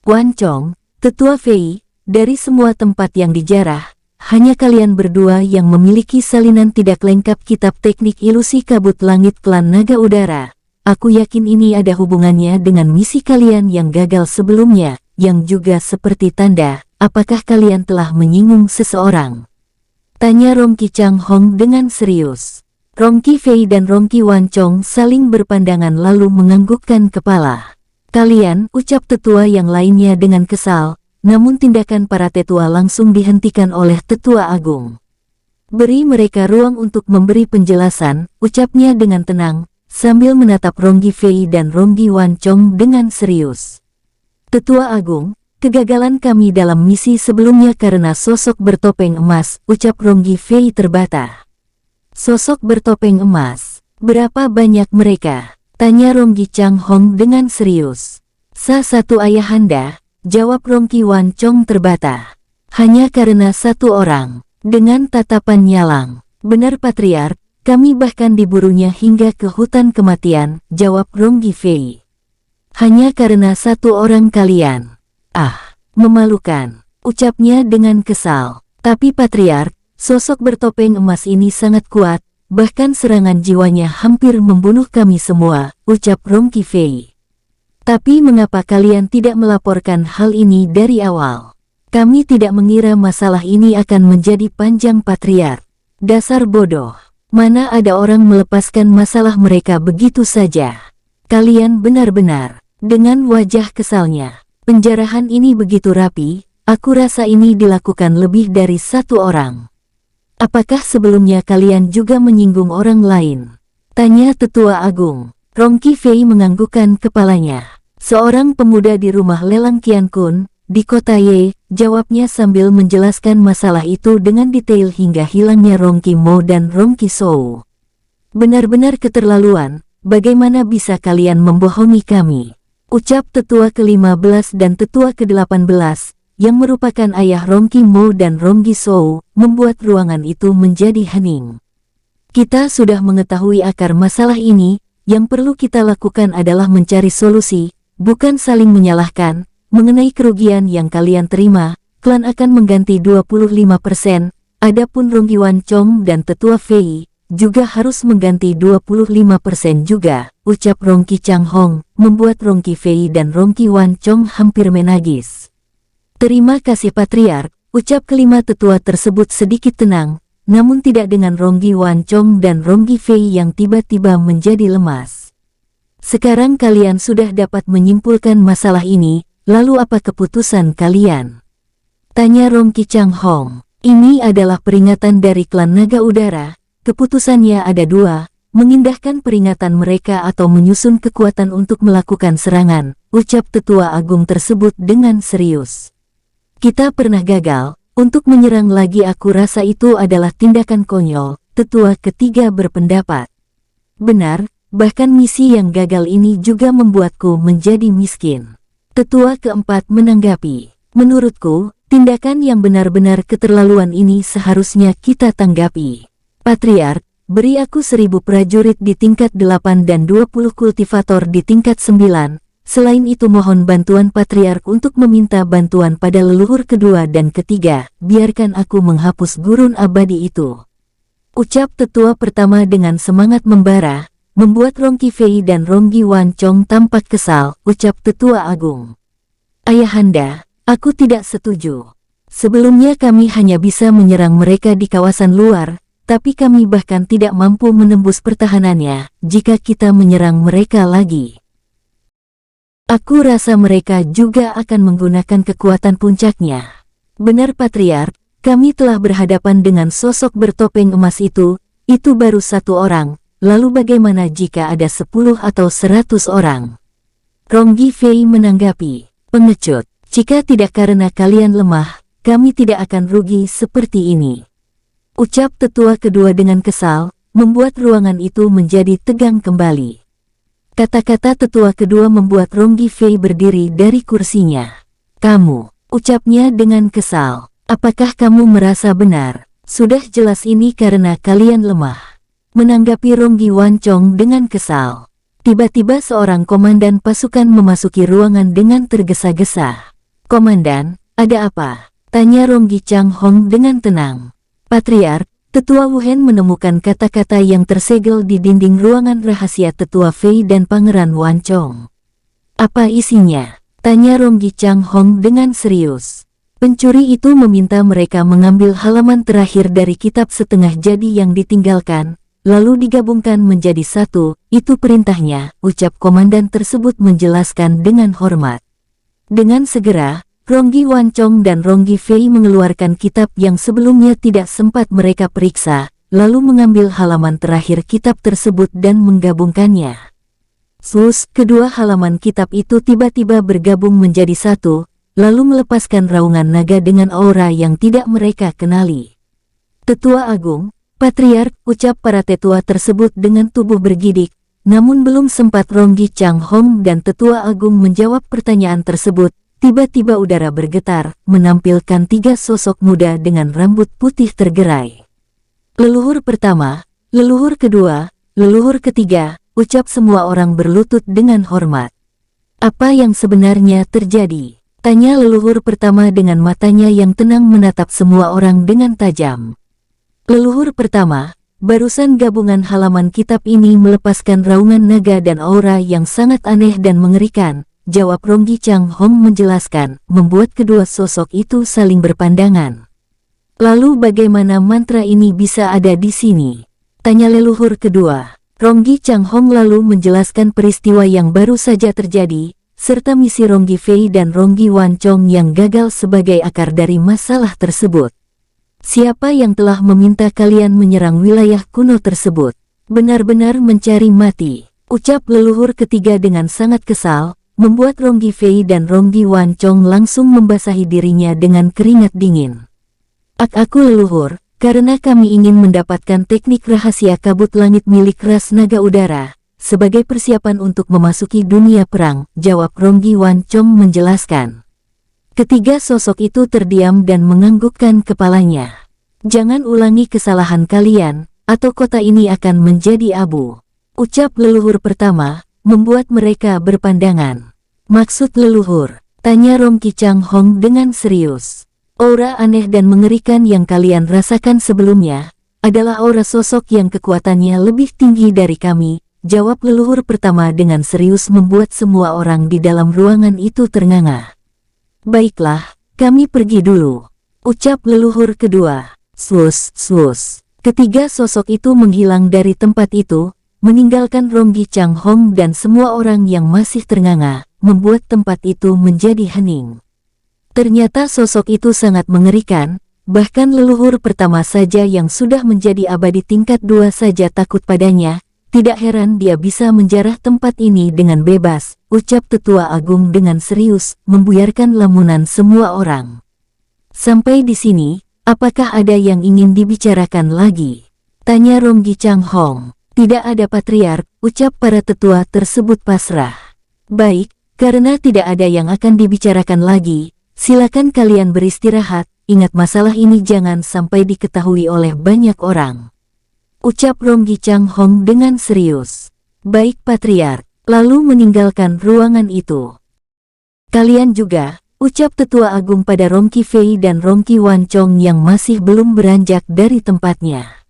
Speaker 1: Wancong, Tetua Fei, dari semua tempat yang dijarah, hanya kalian berdua yang memiliki salinan tidak lengkap kitab teknik ilusi kabut langit klan naga udara. Aku yakin ini ada hubungannya dengan misi kalian yang gagal sebelumnya, yang juga seperti tanda, apakah kalian telah menyinggung seseorang? Tanya Ronggi Chang Hong dengan serius. Ronggi Fei dan Ronggi Wancong saling berpandangan lalu menganggukkan kepala. Kalian, ucap tetua yang lainnya dengan kesal, namun tindakan para tetua langsung dihentikan oleh Tetua Agung. Beri mereka ruang untuk memberi penjelasan, ucapnya dengan tenang, sambil menatap Ronggi Fei dan Ronggi Wancong dengan serius. Tetua Agung, kegagalan kami dalam misi sebelumnya karena sosok bertopeng emas, ucap Ronggi Fei terbata. Sosok bertopeng emas, berapa banyak mereka? Tanya Ronggi Chang Hong dengan serius. Satu ayahanda, jawab Ronggi Wancong terbata. Hanya karena satu orang, dengan tatapan nyalang. Benar Patriark. Kami bahkan diburunya hingga ke hutan kematian, jawab Ronggi Fei. Hanya karena satu orang kalian. Ah, memalukan, ucapnya dengan kesal. Tapi Patriark, sosok bertopeng emas ini sangat kuat, bahkan serangan jiwanya hampir membunuh kami semua, ucap Ronggi Fei. Tapi mengapa kalian tidak melaporkan hal ini dari awal? Kami tidak mengira masalah ini akan menjadi panjang Patriark. Dasar bodoh. Mana ada orang melepaskan masalah mereka begitu saja. Kalian benar-benar, dengan wajah kesalnya. Penjarahan ini begitu rapi, aku rasa ini dilakukan lebih dari satu orang. Apakah sebelumnya kalian juga menyinggung orang lain? Tanya Tetua Agung. Ronggi Fei menganggukkan kepalanya. Seorang pemuda di rumah lelang Qian Kun, di kota Ye, jawabnya sambil menjelaskan masalah itu dengan detail hingga hilangnya Ronggi Mo dan Ronggi Shou. Benar-benar keterlaluan, bagaimana bisa kalian membohongi kami? Ucap Tetua ke-15 dan Tetua ke-18, yang merupakan ayah Ronggi Mo dan Ronggi Shou, membuat ruangan itu menjadi hening. Kita sudah mengetahui akar masalah ini, yang perlu kita lakukan adalah mencari solusi, bukan saling menyalahkan. Mengenai kerugian yang kalian terima, klan akan mengganti 25%, adapun Ronggi Wancong dan Tetua Fei, juga harus mengganti 25% juga, ucap Ronggi Chang Hong, membuat Ronggi Fei dan Ronggi Wancong hampir menangis. Terima kasih Patriark, ucap kelima tetua tersebut sedikit tenang, namun tidak dengan Ronggi Wancong dan Ronggi Fei yang tiba-tiba menjadi lemas. Sekarang kalian sudah dapat menyimpulkan masalah ini, lalu apa keputusan kalian? Tanya Ronggi Chang Hong. Ini adalah peringatan dari klan naga udara, keputusannya ada dua, mengindahkan peringatan mereka atau menyusun kekuatan untuk melakukan serangan, ucap Tetua Agung tersebut dengan serius. Kita pernah gagal, Untuk menyerang lagi aku rasa itu adalah tindakan konyol, tetua ketiga berpendapat. Benar, bahkan misi yang gagal ini juga membuatku menjadi miskin. Tetua keempat menanggapi, menurutku, tindakan yang benar-benar keterlaluan ini seharusnya kita tanggapi. Patriark, beri aku 1000 prajurit di tingkat 8 dan 20 kultivator di tingkat 9. Selain itu mohon bantuan Patriark untuk meminta bantuan pada leluhur kedua dan ketiga, biarkan aku menghapus gurun abadi itu. Ucap tetua pertama dengan semangat membara, membuat Rongqi Fei dan Rongqi Wanchong tampak kesal. Ucap tetua agung, Ayahanda, aku tidak setuju. Sebelumnya kami hanya bisa menyerang mereka di kawasan luar, tapi kami bahkan tidak mampu menembus pertahanannya jika kita menyerang mereka lagi. Aku rasa mereka juga akan menggunakan kekuatan puncaknya. Benar Patriark, kami telah berhadapan dengan sosok bertopeng emas itu baru 1 orang, lalu bagaimana jika ada 10 atau 100 orang? Rongqi Fei menanggapi, pengecut, jika tidak karena kalian lemah, kami tidak akan rugi seperti ini. Ucap tetua kedua dengan kesal, membuat ruangan itu menjadi tegang kembali. Kata-kata tetua kedua membuat Rongqi Fei berdiri dari kursinya. Kamu, ucapnya dengan kesal, apakah kamu merasa benar? Sudah jelas ini karena kalian lemah. Menanggapi Rongqi Wanchong dengan kesal. Tiba-tiba seorang komandan pasukan memasuki ruangan dengan tergesa-gesa. Komandan, ada apa? Tanya Rongqi Chang Hong dengan tenang. Patriark, Tetua Wuhen menemukan kata-kata yang tersegel di dinding ruangan rahasia Tetua Fei dan Pangeran Wanchong. Apa isinya? Tanya Rongqi Chang Hong dengan serius. Pencuri itu meminta mereka mengambil halaman terakhir dari kitab setengah jadi yang ditinggalkan, lalu digabungkan menjadi satu, itu perintahnya, ucap komandan tersebut menjelaskan dengan hormat. Dengan segera, Rongqi Wanchong dan Rongqi Fei mengeluarkan kitab yang sebelumnya tidak sempat mereka periksa, lalu mengambil halaman terakhir kitab tersebut dan menggabungkannya. Kedua halaman kitab itu tiba-tiba bergabung menjadi satu, lalu melepaskan raungan naga dengan aura yang tidak mereka kenali. Tetua Agung, Patriark, ucap para tetua tersebut dengan tubuh bergidik, namun belum sempat Rongqi Chang Hong dan Tetua Agung menjawab pertanyaan tersebut. Tiba-tiba udara bergetar, menampilkan 3 sosok muda dengan rambut putih tergerai. Leluhur pertama, leluhur kedua, leluhur ketiga, ucap semua orang berlutut dengan hormat. Apa yang sebenarnya terjadi? Tanya leluhur pertama dengan matanya yang tenang menatap semua orang dengan tajam. Leluhur pertama, barusan gabungan halaman kitab ini melepaskan raungan naga dan aura yang sangat aneh dan mengerikan. Jawab Rongqi Chang Hong menjelaskan, membuat kedua sosok itu saling berpandangan. Lalu bagaimana mantra ini bisa ada di sini? Tanya leluhur kedua. Rongqi Chang Hong lalu menjelaskan peristiwa yang baru saja terjadi, serta misi Rongqi Fei dan Rongqi Wanchong yang gagal sebagai akar dari masalah tersebut. Siapa yang telah meminta kalian menyerang wilayah kuno tersebut? Benar-benar mencari mati, ucap leluhur ketiga dengan sangat kesal, membuat Rongqi Fei dan Rongqi Wanchong langsung membasahi dirinya dengan keringat dingin. Aku leluhur, karena kami ingin mendapatkan teknik rahasia kabut langit milik ras naga udara, sebagai persiapan untuk memasuki dunia perang, jawab Rongqi Wanchong menjelaskan. Ketiga sosok itu terdiam dan menganggukkan kepalanya. Jangan ulangi kesalahan kalian, atau kota ini akan menjadi abu, ucap leluhur pertama, membuat mereka berpandangan. Maksud leluhur? Tanya Rongqi Chang Hong dengan serius. Aura aneh dan mengerikan yang kalian rasakan sebelumnya, adalah aura sosok yang kekuatannya lebih tinggi dari kami, jawab leluhur pertama dengan serius membuat semua orang di dalam ruangan itu ternganga. Baiklah, kami pergi dulu, ucap leluhur kedua. Ketiga sosok itu menghilang dari tempat itu, meninggalkan Rongqi Chang Hong dan semua orang yang masih ternganga, membuat tempat itu menjadi hening. Ternyata sosok itu sangat mengerikan, bahkan leluhur pertama saja yang sudah menjadi abadi tingkat 2 saja takut padanya, tidak heran dia bisa menjarah tempat ini dengan bebas, ucap Tetua Agung dengan serius, membuyarkan lamunan semua orang. Sampai di sini, apakah ada yang ingin dibicarakan lagi? Tanya Ronggi Chang Hong. Tidak ada patriark, ucap para tetua tersebut pasrah. Baik, karena tidak ada yang akan dibicarakan lagi, silakan kalian beristirahat, ingat masalah ini jangan sampai diketahui oleh banyak orang. Ucap Ronggi Chang Hong dengan serius. Baik patriark, lalu meninggalkan ruangan itu. Kalian juga, ucap tetua agung pada Rongki Fei dan Rongki Wan Chong yang masih belum beranjak dari tempatnya.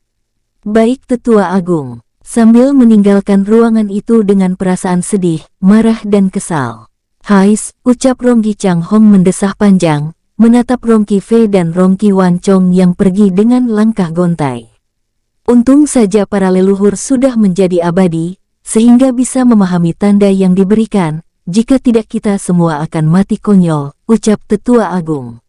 Speaker 1: Baik tetua agung, sambil meninggalkan ruangan itu dengan perasaan sedih, marah dan kesal. Hais, ucap Ronggi Chang Hong mendesah panjang, menatap Rongki Fei dan Rongki Wan Chong yang pergi dengan langkah gontai. Untung saja para leluhur sudah menjadi abadi, sehingga bisa memahami tanda yang diberikan, jika tidak kita semua akan mati konyol, ucap tetua agung.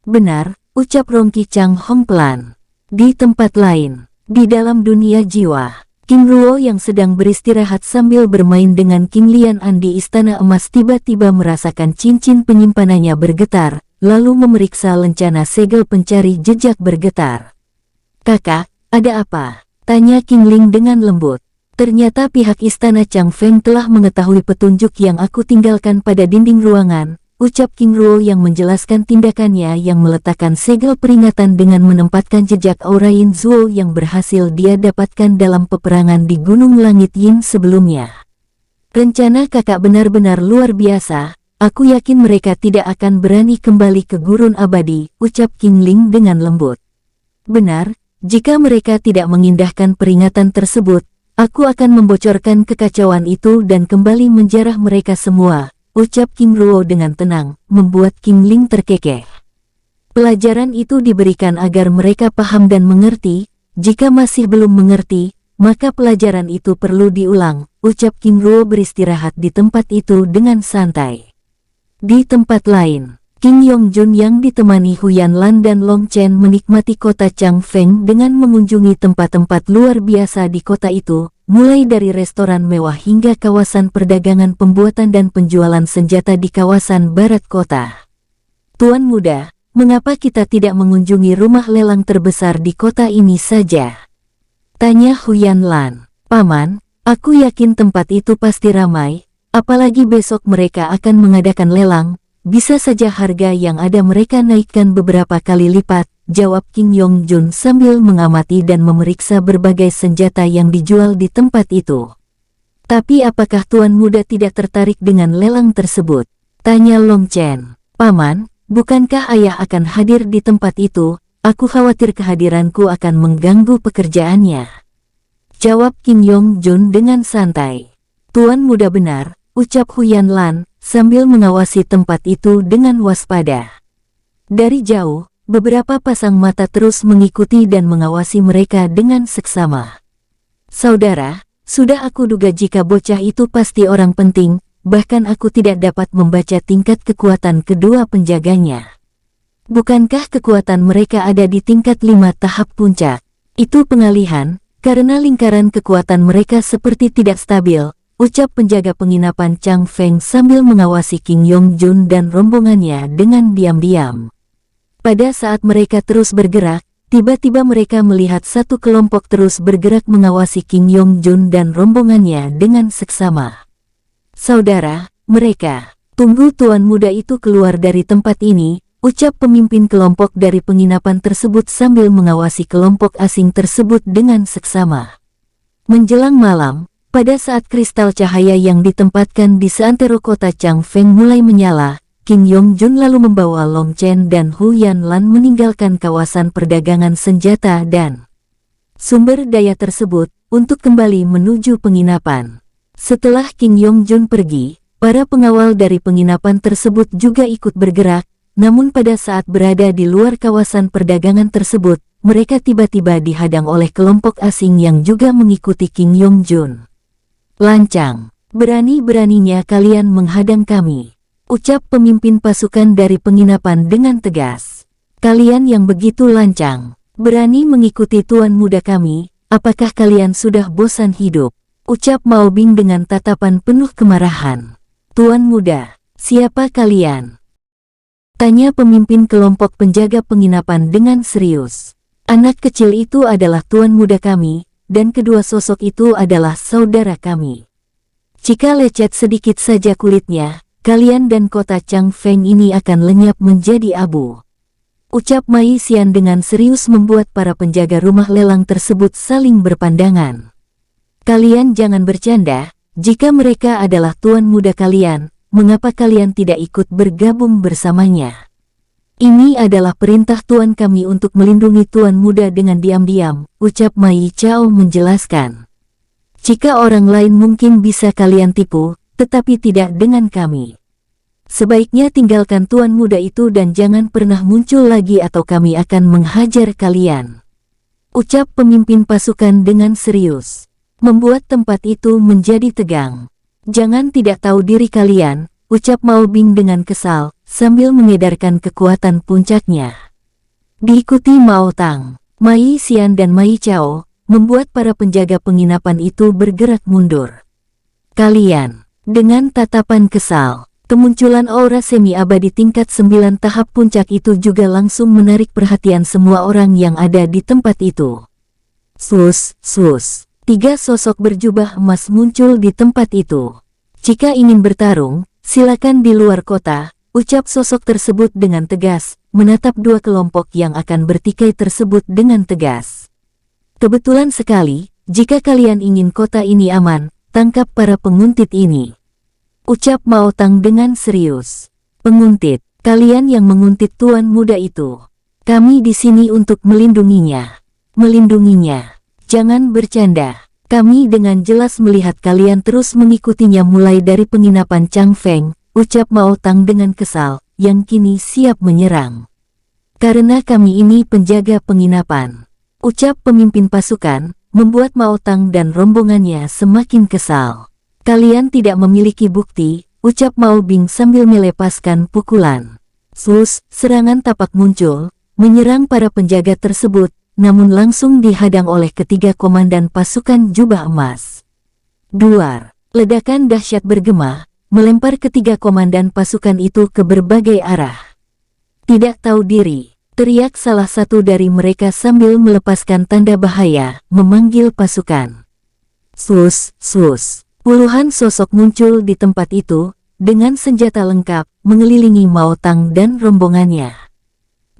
Speaker 1: Benar, ucap Rongki Chang Hong pelan. Di tempat lain, di dalam dunia jiwa, King Ruo yang sedang beristirahat sambil bermain dengan King Lian An di Istana Emas tiba-tiba merasakan cincin penyimpanannya bergetar, lalu memeriksa lencana segel pencari jejak bergetar. Kakak, ada apa? Tanya King Ling dengan lembut. Ternyata pihak istana Chang Feng telah mengetahui petunjuk yang aku tinggalkan pada dinding ruangan, ucap King Ruo yang menjelaskan tindakannya yang meletakkan segel peringatan dengan menempatkan jejak aura Yin Zuo yang berhasil dia dapatkan dalam peperangan di Gunung Langit Yin sebelumnya. Rencana kakak benar-benar luar biasa, aku yakin mereka tidak akan berani kembali ke gurun abadi, ucap King Ling dengan lembut. Benar, jika mereka tidak mengindahkan peringatan tersebut, aku akan membocorkan kekacauan itu dan kembali menjarah mereka semua, ucap King Ruo dengan tenang, membuat King Ling terkekeh. Pelajaran itu diberikan agar mereka paham dan mengerti, jika masih belum mengerti, maka pelajaran itu perlu diulang, ucap King Ruo beristirahat di tempat itu dengan santai. Di tempat lain, King Yongjun yang ditemani Huyan Lan dan Long Chen menikmati kota Chang Feng dengan mengunjungi tempat-tempat luar biasa di kota itu, mulai dari restoran mewah hingga kawasan perdagangan pembuatan dan penjualan senjata di kawasan barat kota. Tuan muda, mengapa kita tidak mengunjungi rumah lelang terbesar di kota ini saja? Tanya Huyan Lan. Paman, aku yakin tempat itu pasti ramai, apalagi besok mereka akan mengadakan lelang. Bisa saja harga yang ada mereka naikkan beberapa kali lipat, jawab King Yongjun sambil mengamati dan memeriksa berbagai senjata yang dijual di tempat itu. Tapi apakah tuan muda tidak tertarik dengan lelang tersebut? Tanya Long Chen. Paman, bukankah ayah akan hadir di tempat itu? Aku khawatir kehadiranku akan mengganggu pekerjaannya. Jawab King Yongjun dengan santai. Tuan muda benar, ucap Huyan Lan, sambil mengawasi tempat itu dengan waspada. Dari jauh, beberapa pasang mata terus mengikuti dan mengawasi mereka dengan seksama. Saudara, sudah aku duga jika bocah itu pasti orang penting, bahkan aku tidak dapat membaca tingkat kekuatan kedua penjaganya. Bukankah kekuatan mereka ada di tingkat 5 tahap puncak? Itu pengalihan, karena lingkaran kekuatan mereka seperti tidak stabil, ucap penjaga penginapan Chang Feng sambil mengawasi King Yongjun dan rombongannya dengan diam-diam. Pada saat mereka terus bergerak, tiba-tiba mereka melihat satu kelompok terus bergerak mengawasi King Yongjun dan rombongannya dengan seksama. Saudara, mereka, tunggu tuan muda itu keluar dari tempat ini, ucap pemimpin kelompok dari penginapan tersebut sambil mengawasi kelompok asing tersebut dengan seksama. Menjelang malam, pada saat kristal cahaya yang ditempatkan di seantero kota Chang Feng mulai menyala, King Yongjun lalu membawa Long Chen dan Huyan Lan meninggalkan kawasan perdagangan senjata dan sumber daya tersebut untuk kembali menuju penginapan. Setelah King Yongjun pergi, para pengawal dari penginapan tersebut juga ikut bergerak, namun pada saat berada di luar kawasan perdagangan tersebut, mereka tiba-tiba dihadang oleh kelompok asing yang juga mengikuti King Yongjun. Lancang, berani-beraninya kalian menghadang kami, ucap pemimpin pasukan dari penginapan dengan tegas. Kalian yang begitu lancang, berani mengikuti tuan muda kami, apakah kalian sudah bosan hidup? Ucap Mao Bing dengan tatapan penuh kemarahan. Tuan muda, siapa kalian? Tanya pemimpin kelompok penjaga penginapan dengan serius. Anak kecil itu adalah tuan muda kami, dan kedua sosok itu adalah saudara kami. Jika lecet sedikit saja kulitnya, kalian dan kota Changfeng ini akan lenyap menjadi abu. Ucap Mai Xian dengan serius membuat para penjaga rumah lelang tersebut saling berpandangan. Kalian jangan bercanda, jika mereka adalah tuan muda kalian, mengapa kalian tidak ikut bergabung bersamanya? Ini adalah perintah tuan kami untuk melindungi tuan muda dengan diam-diam, ucap Mai Chao menjelaskan. Jika orang lain mungkin bisa kalian tipu, tetapi tidak dengan kami. Sebaiknya tinggalkan tuan muda itu dan jangan pernah muncul lagi atau kami akan menghajar kalian. Ucap pemimpin pasukan dengan serius, membuat tempat itu menjadi tegang. Jangan tidak tahu diri kalian, ucap Mao Bing dengan kesal, sambil mengedarkan kekuatan puncaknya. Diikuti Mao Tang, Mai Xian dan Mai Chao, membuat para penjaga penginapan itu bergerak mundur. Kalian, dengan tatapan kesal, kemunculan aura semi-abadi tingkat 9 tahap puncak itu juga langsung menarik perhatian semua orang yang ada di tempat itu. Sus, sus. 3 sosok berjubah emas muncul di tempat itu. Jika ingin bertarung, silakan di luar kota, ucap sosok tersebut dengan tegas, menatap 2 kelompok yang akan bertikai tersebut dengan tegas. Kebetulan sekali, jika kalian ingin kota ini aman, tangkap para penguntit ini. Ucap Mao Tang dengan serius. Penguntit, kalian yang menguntit tuan muda itu. Kami di sini untuk melindunginya. Melindunginya. Jangan bercanda. Kami dengan jelas melihat kalian terus mengikutinya mulai dari penginapan Changfeng, ucap Mao Tang dengan kesal, yang kini siap menyerang. Karena kami ini penjaga penginapan. Ucap pemimpin pasukan, membuat Mao Tang dan rombongannya semakin kesal. Kalian tidak memiliki bukti, ucap Mao Bing sambil melepaskan pukulan. Sus, serangan tapak muncul, menyerang para penjaga tersebut, namun langsung dihadang oleh ketiga komandan pasukan jubah emas. Duar, ledakan dahsyat bergema, melempar ketiga komandan pasukan itu ke berbagai arah. Tidak tahu diri, teriak salah satu dari mereka sambil melepaskan tanda bahaya, memanggil pasukan. Sus, sus. Puluhan sosok muncul di tempat itu, dengan senjata lengkap, mengelilingi Mao Tang dan rombongannya.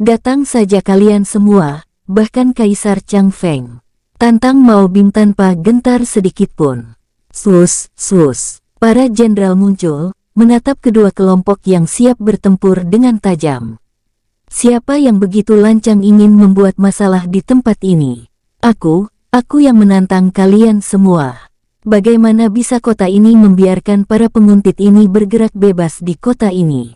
Speaker 1: Datang saja kalian semua, bahkan Kaisar Changfeng. Tantang Mao Bing tanpa gentar sedikitpun. Sus, sus. Para jenderal muncul, menatap kedua kelompok yang siap bertempur dengan tajam. Siapa yang begitu lancang ingin membuat masalah di tempat ini? Aku yang menantang kalian semua. Bagaimana bisa kota ini membiarkan para penguntit ini bergerak bebas di kota ini?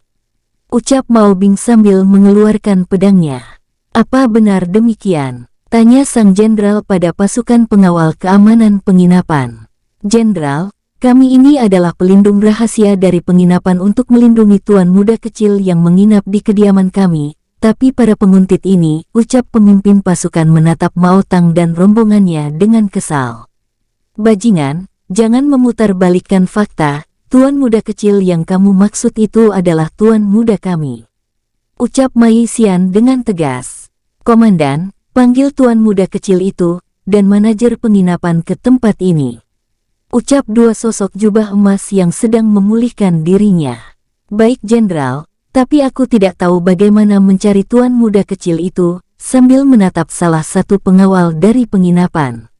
Speaker 1: Ucap Mao Bing sambil mengeluarkan pedangnya. Apa benar demikian? Tanya sang jenderal pada pasukan pengawal keamanan penginapan. Jenderal, kami ini adalah pelindung rahasia dari penginapan untuk melindungi tuan muda kecil yang menginap di kediaman kami, tapi para penguntit ini, ucap pemimpin pasukan menatap Mao Tang dan rombongannya dengan kesal. Bajingan, jangan memutarbalikkan fakta, tuan muda kecil yang kamu maksud itu adalah tuan muda kami. Ucap Mai Xian dengan tegas. Komandan, panggil tuan muda kecil itu, dan manajer penginapan ke tempat ini. Ucap 2 sosok jubah emas yang sedang memulihkan dirinya. Baik jenderal, tapi aku tidak tahu bagaimana mencari tuan muda kecil itu, sambil menatap salah satu pengawal dari penginapan.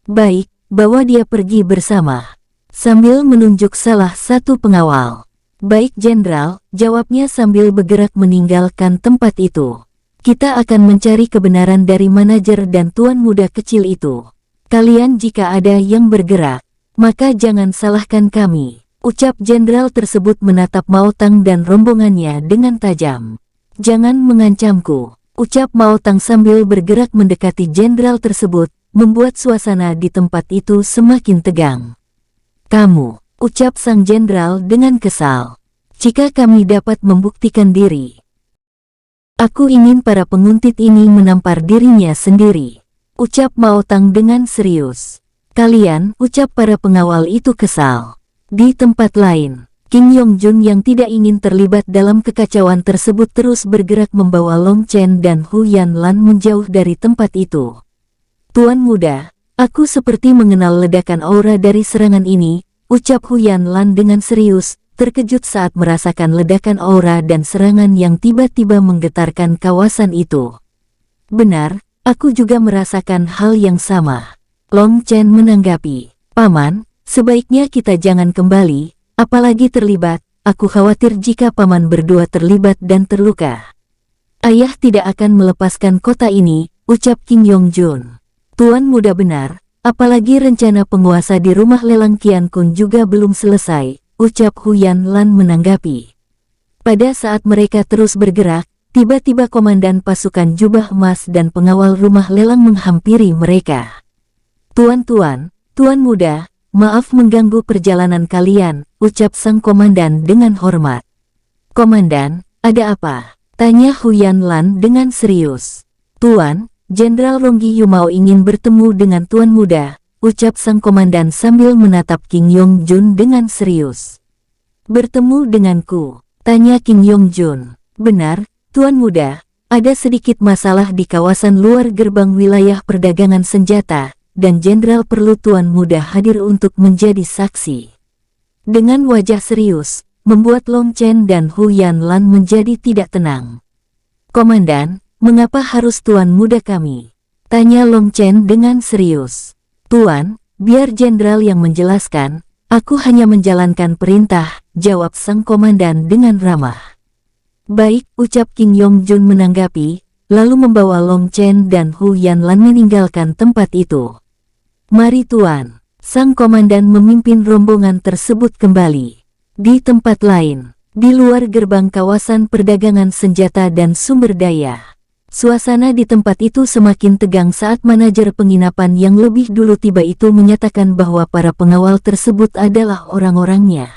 Speaker 1: Baik, bawa dia pergi bersama. Sambil menunjuk salah satu pengawal. Baik jenderal, jawabnya sambil bergerak meninggalkan tempat itu. Kita akan mencari kebenaran dari manajer dan tuan muda kecil itu. Kalian jika ada yang bergerak, maka jangan salahkan kami. Ucap jenderal tersebut menatap Mao Tang dan rombongannya dengan tajam. Jangan mengancamku. Ucap Mao Tang sambil bergerak mendekati jenderal tersebut, membuat suasana di tempat itu semakin tegang. Kamu, ucap sang jenderal dengan kesal. Jika kami dapat membuktikan diri, aku ingin para penguntit ini menampar dirinya sendiri. Ucap Mao Tang dengan serius. Kalian, ucap para pengawal itu kesal. Di tempat lain, Kim Yong Jun yang tidak ingin terlibat dalam kekacauan tersebut terus bergerak membawa Long Chen dan Hu Yanlan menjauh dari tempat itu. Tuan muda, aku seperti mengenal ledakan aura dari serangan ini, ucap Hu Yanlan dengan serius, terkejut saat merasakan ledakan aura dan serangan yang tiba-tiba menggetarkan kawasan itu. Benar, aku juga merasakan hal yang sama. Long Chen menanggapi, Paman, sebaiknya kita jangan kembali, apalagi terlibat, aku khawatir jika paman berdua terlibat dan terluka. Ayah tidak akan melepaskan kota ini, ucap Kim Yong Jun. Tuan muda benar, apalagi rencana penguasa di rumah lelang Qian Kun juga belum selesai, ucap Hu Yanlan menanggapi. Pada saat mereka terus bergerak, tiba-tiba komandan pasukan jubah emas dan pengawal rumah lelang menghampiri mereka. Tuan muda, maaf mengganggu perjalanan kalian, ucap sang komandan dengan hormat. Komandan, ada apa? Tanya Hu Yanlan dengan serius. Tuan, Jenderal Ronggi Yumao ingin bertemu dengan Tuan muda, ucap sang komandan sambil menatap Kim Yong Jun dengan serius. Bertemu denganku? Tanya Kim Yong Jun. Benar, Tuan muda, ada sedikit masalah di kawasan luar gerbang wilayah perdagangan senjata, dan Jenderal perlu Tuan muda hadir untuk menjadi saksi. Dengan wajah serius, membuat Long Chen dan Hu Yanlan menjadi tidak tenang. Komandan, mengapa harus Tuan muda kami? Tanya Long Chen dengan serius. Tuan, biar Jenderal yang menjelaskan, aku hanya menjalankan perintah, jawab sang komandan dengan ramah. Baik, ucap Kim Yong Jun menanggapi, lalu membawa Long Chen dan Hu Yanlan meninggalkan tempat itu. Mari Tuan, sang komandan memimpin rombongan tersebut kembali. Di tempat lain, di luar gerbang kawasan perdagangan senjata dan sumber daya, suasana di tempat itu semakin tegang saat manajer penginapan yang lebih dulu tiba itu menyatakan bahwa para pengawal tersebut adalah orang-orangnya.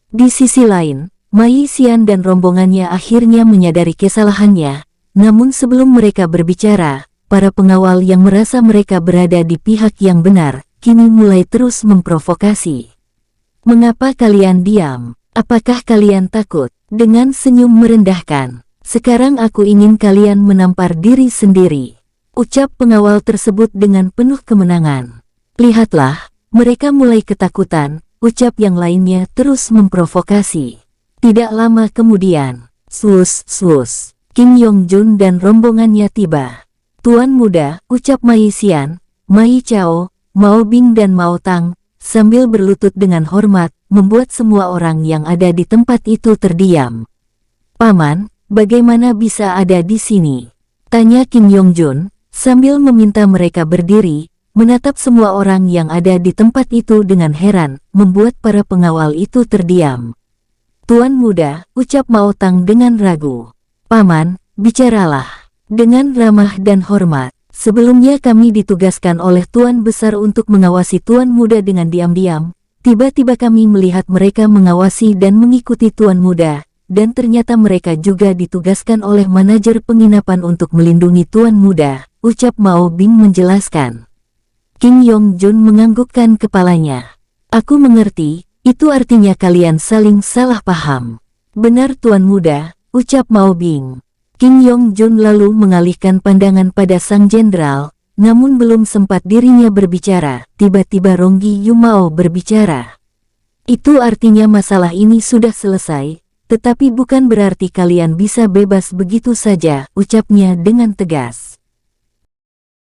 Speaker 1: Di sisi lain, Mai Xian dan rombongannya akhirnya menyadari kesalahannya, namun sebelum mereka berbicara, para pengawal yang merasa mereka berada di pihak yang benar, kini mulai terus memprovokasi. Mengapa kalian diam? Apakah kalian takut? Dengan senyum merendahkan. Sekarang aku ingin kalian menampar diri sendiri, ucap pengawal tersebut dengan penuh kemenangan. Lihatlah, mereka mulai ketakutan, ucap yang lainnya terus memprovokasi. Tidak lama kemudian, swus, Kim Yong Jun dan rombongannya tiba. Tuan muda, ucap Mai Xian, Mai Chao, Mao Bing dan Mao Tang, sambil berlutut dengan hormat, membuat semua orang yang ada di tempat itu terdiam. Paman, bagaimana bisa ada di sini? Tanya Kim Yong Jun, sambil meminta mereka berdiri, menatap semua orang yang ada di tempat itu dengan heran, membuat para pengawal itu terdiam. Tuan muda, ucap Mao Tang dengan ragu. Paman, bicaralah. Dengan ramah dan hormat, sebelumnya kami ditugaskan oleh Tuan Besar untuk mengawasi Tuan Muda dengan diam-diam, tiba-tiba kami melihat mereka mengawasi dan mengikuti Tuan Muda, dan ternyata mereka juga ditugaskan oleh manajer penginapan untuk melindungi Tuan Muda, ucap Mao Bing menjelaskan. Kim Yong Jun menganggukkan kepalanya. Aku mengerti, itu artinya kalian saling salah paham. Benar Tuan Muda, ucap Mao Bing. Kim Yong Jun lalu mengalihkan pandangan pada sang jenderal, namun belum sempat dirinya berbicara, tiba-tiba Ronggi Yumao berbicara. Itu artinya masalah ini sudah selesai, tetapi bukan berarti kalian bisa bebas begitu saja, ucapnya dengan tegas.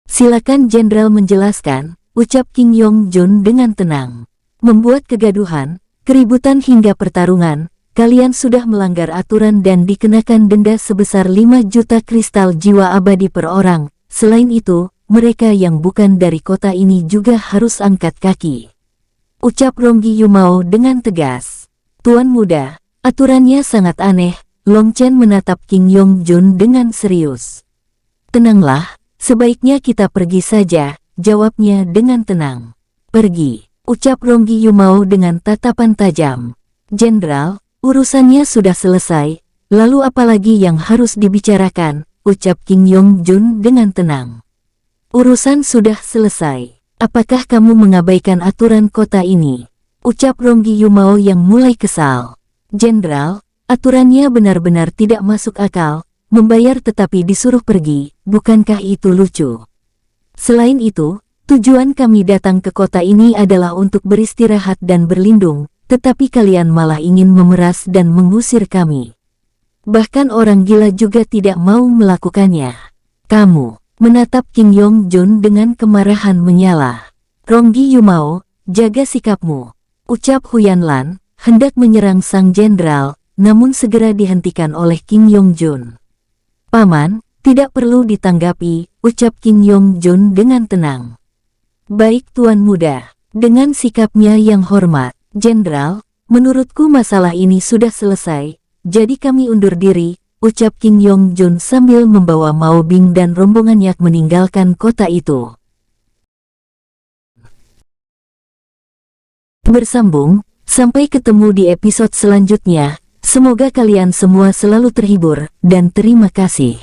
Speaker 1: Silakan jenderal menjelaskan, ucap Kim Yong Jun dengan tenang. Membuat kegaduhan, keributan hingga pertarungan, kalian sudah melanggar aturan dan dikenakan denda sebesar 5 juta kristal jiwa abadi per orang. Selain itu, mereka yang bukan dari kota ini juga harus angkat kaki, ucap Ronggi Yumao dengan tegas. Tuan muda, aturannya sangat aneh, Long Chen menatap Kim Yong Jun dengan serius. Tenanglah, sebaiknya kita pergi saja, jawabnya dengan tenang. Pergi, ucap Ronggi Yumao dengan tatapan tajam. Jenderal, urusannya sudah selesai, lalu apalagi yang harus dibicarakan, ucap Kim Yong Jun dengan tenang. Urusan sudah selesai. Apakah kamu mengabaikan aturan kota ini? Ucap Ronggi Yumao yang mulai kesal. Jenderal, aturannya benar-benar tidak masuk akal, membayar tetapi disuruh pergi, bukankah itu lucu? Selain itu, tujuan kami datang ke kota ini adalah untuk beristirahat dan berlindung, tetapi kalian malah ingin memeras dan mengusir kami. Bahkan orang gila juga tidak mau melakukannya. Kamu menatap Kim Yong Jun dengan kemarahan menyala. Ronggi Yumao, jaga sikapmu. Ucap Huyan Lan, hendak menyerang sang jenderal, namun segera dihentikan oleh Kim Yong Jun. Paman, tidak perlu ditanggapi, ucap Kim Yong Jun dengan tenang. Baik Tuan Muda, dengan sikapnya yang hormat, Jenderal, menurutku masalah ini sudah selesai, jadi kami undur diri, ucap Kim Yong Jun sambil membawa Mao Bing dan rombongannya meninggalkan kota itu. Bersambung, sampai ketemu di episode selanjutnya. Semoga kalian semua selalu terhibur, dan terima kasih.